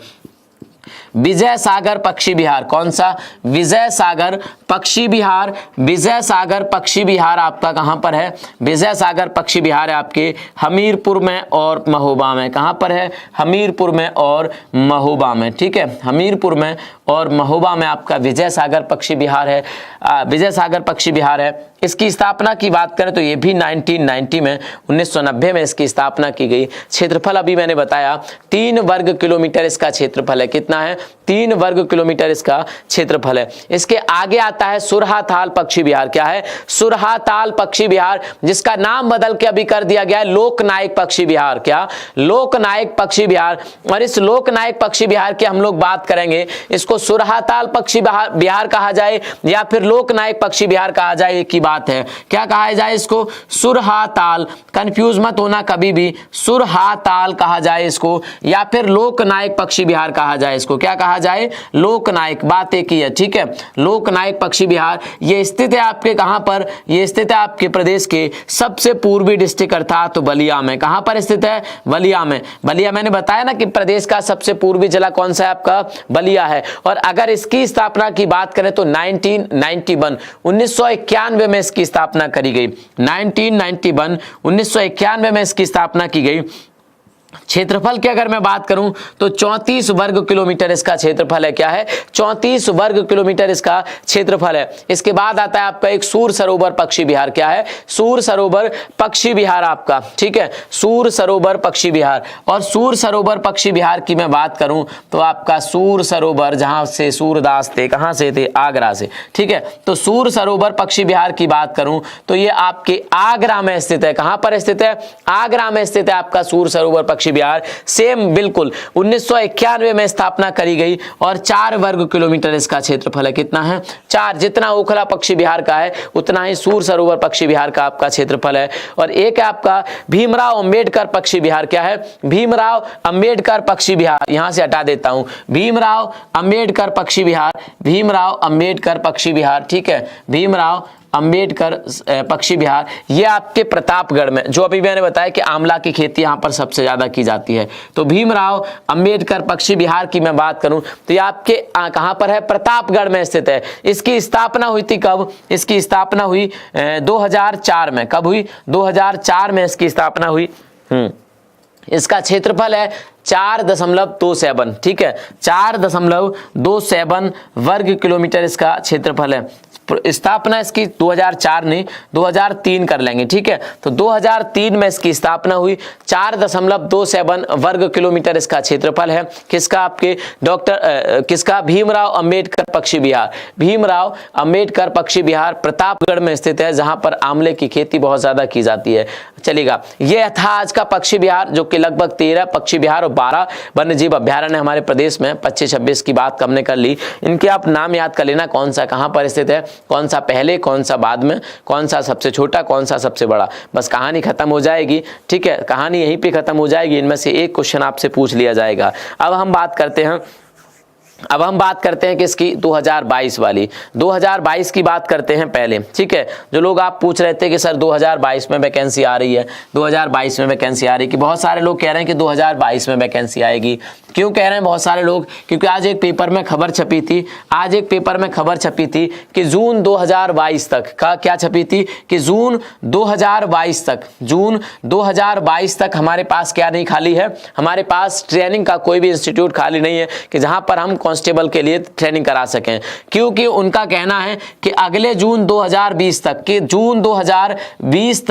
A: विजय सागर पक्षी विहार, कौन सा, विजय सागर पक्षी विहार। विजय सागर पक्षी विहार आपका कहां पर है, विजय सागर पक्षी विहार है आपके हमीरपुर में और महोबा में। कहां पर है, हमीरपुर में और महोबा में। ठीक है, हमीरपुर में और महोबा में आपका विजय सागर पक्षी विहार है, विजय सागर पक्षी विहार है। इसकी स्थापना की बात करें तो ये भी 1990 में, 1990 में इसकी स्थापना की गई। क्षेत्रफल अभी मैंने बताया 3 वर्ग किलोमीटर इसका क्षेत्रफल है। कितना है, 3 वर्ग किलोमीटर इसका क्षेत्रफल है। इसके आगे आता है सुरहाताल पक्षी विहार। क्या है, सुरहाताल पक्षी विहार, जिसका नाम बदल के अभी कर दिया गया है लोकनायक पक्षी विहार। क्या, लोकनायक पक्षी विहार। और इस लोकनायक पक्षी विहार की हम लोग बात करेंगे, इसको सुरहाताल पक्षी विहार कहा जाए या फिर लोकनायक पक्षी विहार कहा जाए, एक ही बात है। क्या कहा जाए इसको, सुरहाताल, कंफ्यूज मत होना कभी भी, सुरहाताल कहा जाए इसको या फिर लोकनायक पक्षी विहार कहा जाए इसको। क्या कहा जाए, लोकनायक, बात एक ही है। ठीक है, लोकनायक पक्षी विहार ये स्थित है आपके कहां पर, ये स्थित है आपके प्रदेश के सबसे पूर्वी डिस्ट्रिक्ट अर्थात बलिया में। कहां पर स्थित है, बलिया में। बलिया मैंने बताया ना कि प्रदेश का सबसे पूर्वी जिला कौन सा है आपका, बलिया है। और अगर इसकी स्थापना की बात करें तो 1991 में इसकी स्थापना करी गई। 1991 में इसकी स्थापना की गई। क्षेत्रफल की अगर मैं बात करूं तो 34 वर्ग किलोमीटर इसका क्षेत्रफल है। क्या है? 34 वर्ग किलोमीटर इसका क्षेत्रफल है। इसके बाद आता है आपका एक सूर सरोवर पक्षी विहार। क्या है? सूर सरोवर पक्षी विहार आपका, ठीक है, सूर सरोवर पक्षी विहार। और सूर सरोवर पक्षी विहार की मैं बात करूं तो आपका सूर सरोवर, जहां से सूरदास थे, कहां से थे? आगरा से, ठीक है। तो सूर सरोवर पक्षी विहार की बात करूं तो ये आपके आगरा में स्थित है। कहां पर स्थित है? आगरा में स्थित है आपका सूर सरोवर पक्षी विहार। सेम बिल्कुल 1991 में स्थापना करी गई और 4 वर्ग किलोमीटर इसका क्षेत्रफल है। कितना है? 4। जितना ओखला पक्षी विहार का है उतना ही सूर सरोवर पक्षी विहार का आपका क्षेत्रफल है। और एक है आपका भीमराव अंबेडकर पक्षी विहार। क्या है? भीमराव अंबेडकर पक्षी विहार। यहां से हटा देता हूं, भीमराव अंबेडकर पक्षी विहार, भीमराव अंबेडकर पक्षी विहार, ठीक है, भीमराव अंबेडकर पक्षी विहार। ये आपके प्रतापगढ़ में, जो अभी मैंने बताया कि आंवला की खेती यहां पर सबसे ज्यादा की जाती है। तो भीमराव अंबेडकर पक्षी विहार की मैं बात करूं तो ये आपके कहां पर है? प्रतापगढ़ में स्थित है। इसकी स्थापना हुई थी कब? इसकी स्थापना हुई 2004 में। कब हुई? 2004 में इसकी स्थापना हुई। इसका क्षेत्रफल है 4.27, ठीक है, 4.27 वर्ग किलोमीटर इसका क्षेत्रफल है। स्थापना इसकी 2004 नहीं, 2003 कर लेंगे, ठीक है। तो 2003 में इसकी स्थापना हुई। 4.27 वर्ग किलोमीटर इसका क्षेत्रफल है। किसका? आपके किसका? भीमराव अंबेडकर पक्षी विहार। भीमराव अंबेडकर पक्षी विहार प्रतापगढ़ में स्थित है, जहां पर आंवले की खेती बहुत ज्यादा की जाती है। चलेगा, यह था आज का पक्षी विहार, जो कि लगभग 13 पक्षी विहार और 12 वन्य जीव अभ्यारण्य हमारे प्रदेश में। 25-26 की बात हमने कर ली। इनके आप नाम याद कर लेना, कौन सा कहां पर स्थित है, कौन सा पहले, कौन सा बाद में, कौन सा सबसे छोटा, कौन सा सबसे बड़ा। बस कहानी खत्म हो जाएगी, ठीक है, कहानी यहीं पे खत्म हो जाएगी। इनमें से एक क्वेश्चन आपसे पूछ लिया जाएगा। अब हम बात करते हैं किसकी? 2022 वाली। 2022 की बात करते हैं पहले, ठीक है। जो लोग आप पूछ रहे थे कि सर 2022 में वैकेंसी आ रही है, 2022 में वैकेंसी आ रही है, कि बहुत सारे लोग कह रहे हैं कि 2022 में वैकेंसी आएगी। क्यों कह रहे हैं बहुत सारे लोग? क्योंकि आज एक पेपर में खबर छपी थी, कि जून 2022 तक का, क्या छपी थी? कि जून 2022 तक हमारे पास क्या नहीं खाली है? हमारे पास ट्रेनिंग का कोई भी इंस्टीट्यूट खाली नहीं है कि जहां पर हम कांस्टेबल के लिए ट्रेनिंग करा सकें। क्योंकि उनका कहना है कि अगले जून 2020 तक, कि जून 2020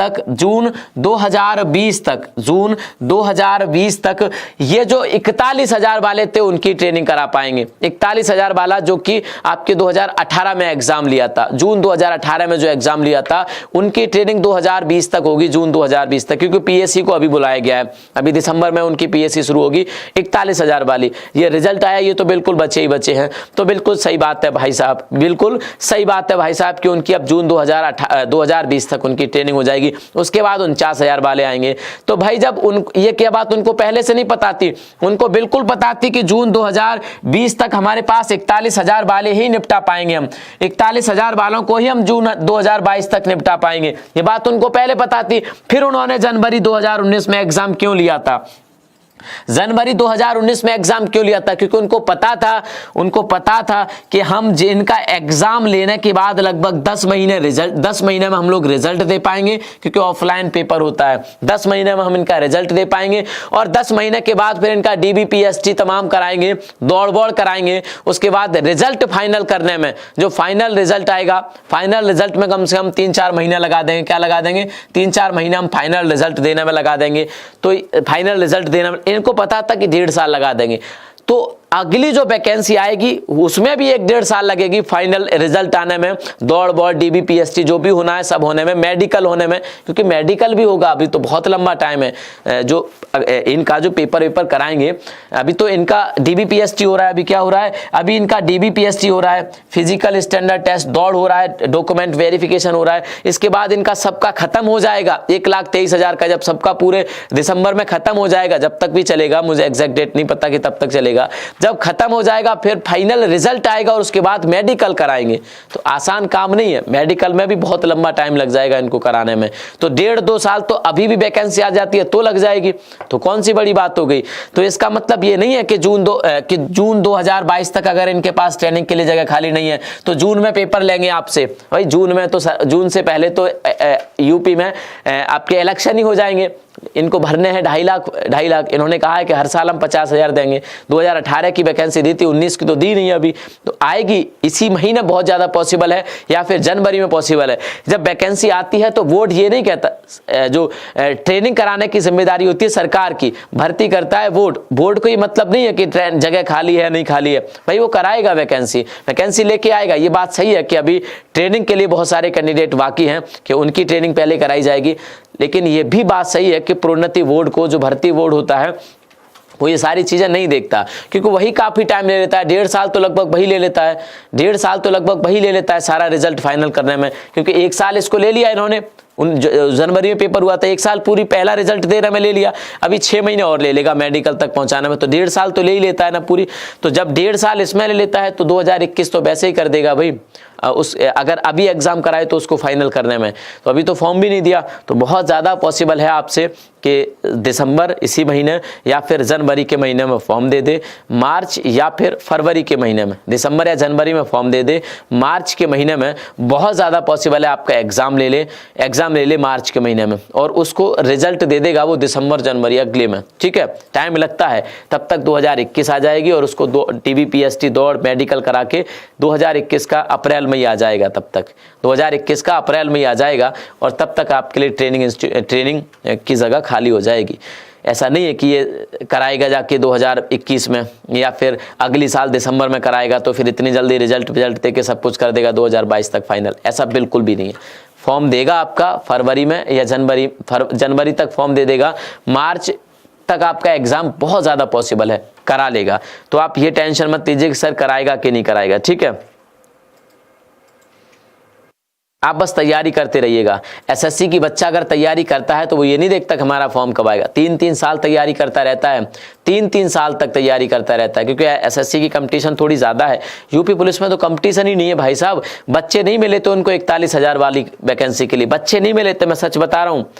A: तक ये जो 41,000 वाले थे उनकी ट्रेनिंग करा पाएंगे। 41,000 वाला जो कि आपके 2018 में एग्जाम लिया था, जून 2018 में जो एग्जाम लिया था, उनकी ट्रेनिंग 2020 तक होगी, जून 2020 तक। क्योंकि पीएससी को अभी बुलाया गया है, अभी दिसंबर में उनकी पीएससी शुरू होगी। 41,000 वाली ये रिजल्ट आया, ये तो बिल्कुल बचे ही बचे हैं। तो बिल्कुल सही बात है भाई साहब, बिल्कुल सही बात है भाई साहब, कि उनकी अब जून 2020 तक उनकी ट्रेनिंग हो जाएगी। उसके बाद 49,000 वाले आएंगे। तो भाई जब ये क्या बात उनको पहले से नहीं पता थी? उनको बिल्कुल पता थी कि जून 2020 तक हमारे पास 41,000 वाले ही निपटा पाएंगे। हम 41,000 वालों को ही हम जून 2022 तक निपटा पाएंगे, ये बात उनको पहले पता थी। फिर उन्होंने जनवरी 2019 में एग्जाम क्यों लिया था? जनवरी 2019 में एग्जाम क्यों लिया था? क्योंकि उनको पता था कि हम जिनका एग्जाम लेने के बाद लगभग 10 महीने में हम लोग रिजल्ट दे पाएंगे, क्योंकि ऑफलाइन पेपर होता है। 10 महीने में हम इनका रिजल्ट दे पाएंगे और 10 महीने के बाद फिर इनका DBPST तमाम कराएंगे, दौड़ कराएंगे। उसके बाद रिजल्ट फाइनल करने में, जो फाइनल रिजल्ट आएगा, फाइनल रिजल्ट में कम से कम 3-4 महीने लगा देंगे। क्या लगा देंगे? 3-4 महीने हम फाइनल रिजल्ट देने में लगा देंगे। तो फाइनल रिजल्ट देने में इनको पता था कि 1.5 साल लगा देंगे। तो अगली जो वैकेंसी आएगी उसमें भी 1-1.5 साल लगेगी फाइनल रिजल्ट आने में, दौड़ DBPST जो भी होना है सब होने में, मेडिकल होने में, क्योंकि मेडिकल भी होगा। अभी तो बहुत लंबा टाइम है। जो इनका जो पेपर कराएंगे, अभी तो इनका DBPST हो रहा है। अभी क्या हो रहा है? अभी इनका DBPST हो रहा है, फिजिकल स्टैंडर्ड टेस्ट, दौड़ हो रहा है, डॉक्यूमेंट वेरिफिकेशन हो रहा है। इसके बाद इनका सबका खत्म हो जाएगा। 1,23,000 का जब सबका पूरे दिसंबर में खत्म हो जाएगा, जब तक भी चलेगा, मुझे एग्जैक्ट डेट नहीं पता कि तब तक चलेगा। जब खत्म हो जाएगा फिर फाइनल रिजल्ट आएगा और उसके बाद मेडिकल कराएंगे। तो आसान काम नहीं है, मेडिकल में भी बहुत लंबा टाइम लग जाएगा इनको कराने में। तो 1.5-2 साल तो अभी भी वैकेंसी आ जाती है तो लग जाएगी, तो कौन सी बड़ी बात हो गई। तो इसका मतलब ये नहीं है कि जून 2022 तक अगर इनके पास ट्रेनिंग के लिए जगह खाली नहीं है तो जून में पेपर लेंगे आपसे। भाई जून में तो, जून से पहले तो यूपी में आपके इलेक्शन ही हो जाएंगे। इनको भरने हैं 2.5 लाख। इन्होंने कहा है कि हर साल हम 50,000 देंगे। 2018 की वैकेंसी दी थी, 19 की तो दी नहीं अभी, तो आएगी इसी महीने बहुत ज़्यादा पॉसिबल है, या फिर जनवरी में पॉसिबल है। जब वैकेंसी आती है तो बोर्ड ये नहीं कहता, जो ट्रेनिंग कराने की जिम्मेदारी होती है सरकार की, भर्ती करता है बोर्ड को ये मतलब नहीं है कि जगह खाली है नहीं खाली है, भाई वो कराएगा वैकेंसी लेके आएगा। ये बात सही है कि अभी ट्रेनिंग के लिए बहुत सारे कैंडिडेट बाकी हैं कि उनकी ट्रेनिंग पहले कराई जाएगी, लेकिन ये भी बात सही है कि प्रोन्नति बोर्ड को, जो भर्ती बोर्ड होता है, वो ये सारी चीज़ें नहीं देखता, क्योंकि वही काफ़ी टाइम ले लेता है। 1.5 साल तो लगभग वही ले लेता है, 1.5 साल तो लगभग वही ले लेता है सारा रिजल्ट फाइनल करने में, क्योंकि 1 साल इसको ले लिया इन्होंने। जनवरी में पेपर हुआ था, 1 साल पूरी पहला रिजल्ट देने में ले लिया, अभी 6 महीने और ले लेगा मेडिकल तक पहुंचाने में, तो 1.5 साल तो ले ही लेता है ना पूरी। तो जब 1.5 साल इसमें ले लेता है तो 2021 तो वैसे ही कर देगा भाई। अगर अभी एग्जाम कराए तो उसको फाइनल करने में, तो अभी तो फॉर्म भी नहीं दिया, तो बहुत ज़्यादा पॉसिबल है आपसे कि दिसंबर इसी महीने या फिर जनवरी के महीने में फॉर्म दे दे, मार्च या फिर फरवरी के महीने में, दिसंबर या जनवरी में फॉर्म दे दे, मार्च के महीने में बहुत ज़्यादा पॉसिबल है आपका एग्ज़ाम ले ले मार्च के महीने में, और उसको रिजल्ट दे देगा वो दिसंबर जनवरी अगले में। ठीक है, टाइम लगता है, तब तक 2021 आ जाएगी और उसको TBPST दौड़ मेडिकल करा के 2021 का अप्रैल में ही आ जाएगा, तब तक 2021 का अप्रैल में ही आ जाएगा, और तब तक आपके लिए ट्रेनिंग की जगह खाली हो जाएगी। ऐसा नहीं है कि ये कराएगा जाके 2021 में या फिर अगली साल दिसंबर में कराएगा तो फिर इतनी जल्दी रिजल्ट दे के सब कुछ कर देगा 2022 तक फाइनल, ऐसा बिल्कुल भी नहीं है। फॉर्म देगा आपका फरवरी में या जनवरी तक फॉर्म दे देगा, मार्च तक आपका एग्जाम बहुत ज़्यादा पॉसिबल है करा लेगा। तो आप ये टेंशन मत लीजिए कि सर कराएगा कि नहीं कराएगा, ठीक है। आप बस तैयारी करते रहिएगा। एसएससी की बच्चा अगर तैयारी करता है तो वो ये नहीं देखता कि हमारा फॉर्म कब आएगा, 3-3 साल तैयारी करता रहता है, 3-3 साल तक तैयारी करता रहता है, क्योंकि एसएससी की कंपटीशन थोड़ी ज़्यादा है। यूपी पुलिस में तो कंपटीशन ही नहीं है भाई साहब, बच्चे नहीं मिले तो उनको 41,000 वाली वैकेंसी के लिए बच्चे नहीं मिले थे, मैं सच बता रहा हूँ,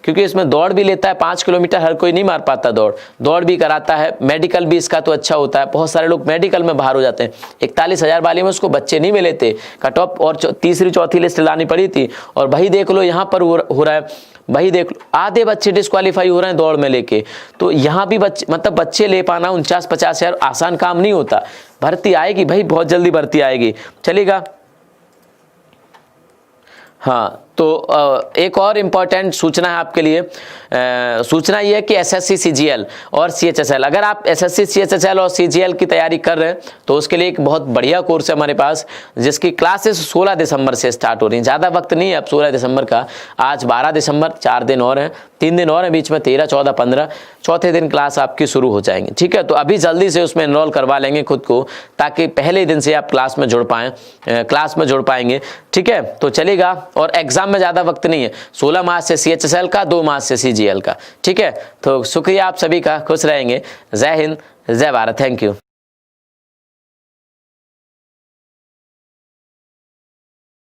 A: क्योंकि इसमें दौड़ भी लेता है 5 किलोमीटर, हर कोई नहीं मार पाता दौड़ भी कराता है, मेडिकल भी इसका तो अच्छा होता है, बहुत सारे लोग मेडिकल में बाहर हो जाते हैं। 41,000 वाले में उसको बच्चे नहीं मिले थे, कट ऑफ और तीसरी चौथी लिस्ट लानी पड़ी थी, और वही देख लो यहाँ पर हो रहा है, वही देख लो आधे बच्चे डिस्क्वालीफाई हो रहे हैं दौड़ में लेके। तो यहाँ भी बच्चे ले पाना 49-50 हज़ार आसान काम नहीं होता। भर्ती आएगी भाई, बहुत जल्दी भर्ती आएगी, चलेगा। हाँ, तो एक और इम्पॉर्टेंट सूचना है आपके लिए। सूचना ये है कि एसएससी सीजीएल और सीएचएसएल, अगर आप एसएससी सीएचएसएल और सीजीएल की तैयारी कर रहे हैं तो उसके लिए एक बहुत बढ़िया कोर्स है हमारे पास, जिसकी क्लासेस 16 दिसंबर से स्टार्ट हो रही हैं। ज़्यादा वक्त नहीं है अब 16 दिसंबर का, आज 12 दिसंबर, 4 दिन और हैं, 3 दिन और हैं बीच में, 13, 14, 15, चौथे दिन क्लास आपकी शुरू हो जाएंगी। ठीक है, तो अभी जल्दी से उसमें एनरोल करवा लेंगे खुद को, ताकि पहले दिन से आप क्लास में जुड़ पाएंगे। ठीक है, तो चलेगा। और एग्जाम में ज़्यादा वक्त नहीं है, 16 मार्च से सीएचएसएल का, 2 मार्च से सीजीएल का। ठीक है, तो शुक्रिया आप सभी का, खुश रहेंगे। जय हिंद, जय भारत, थैंक यू।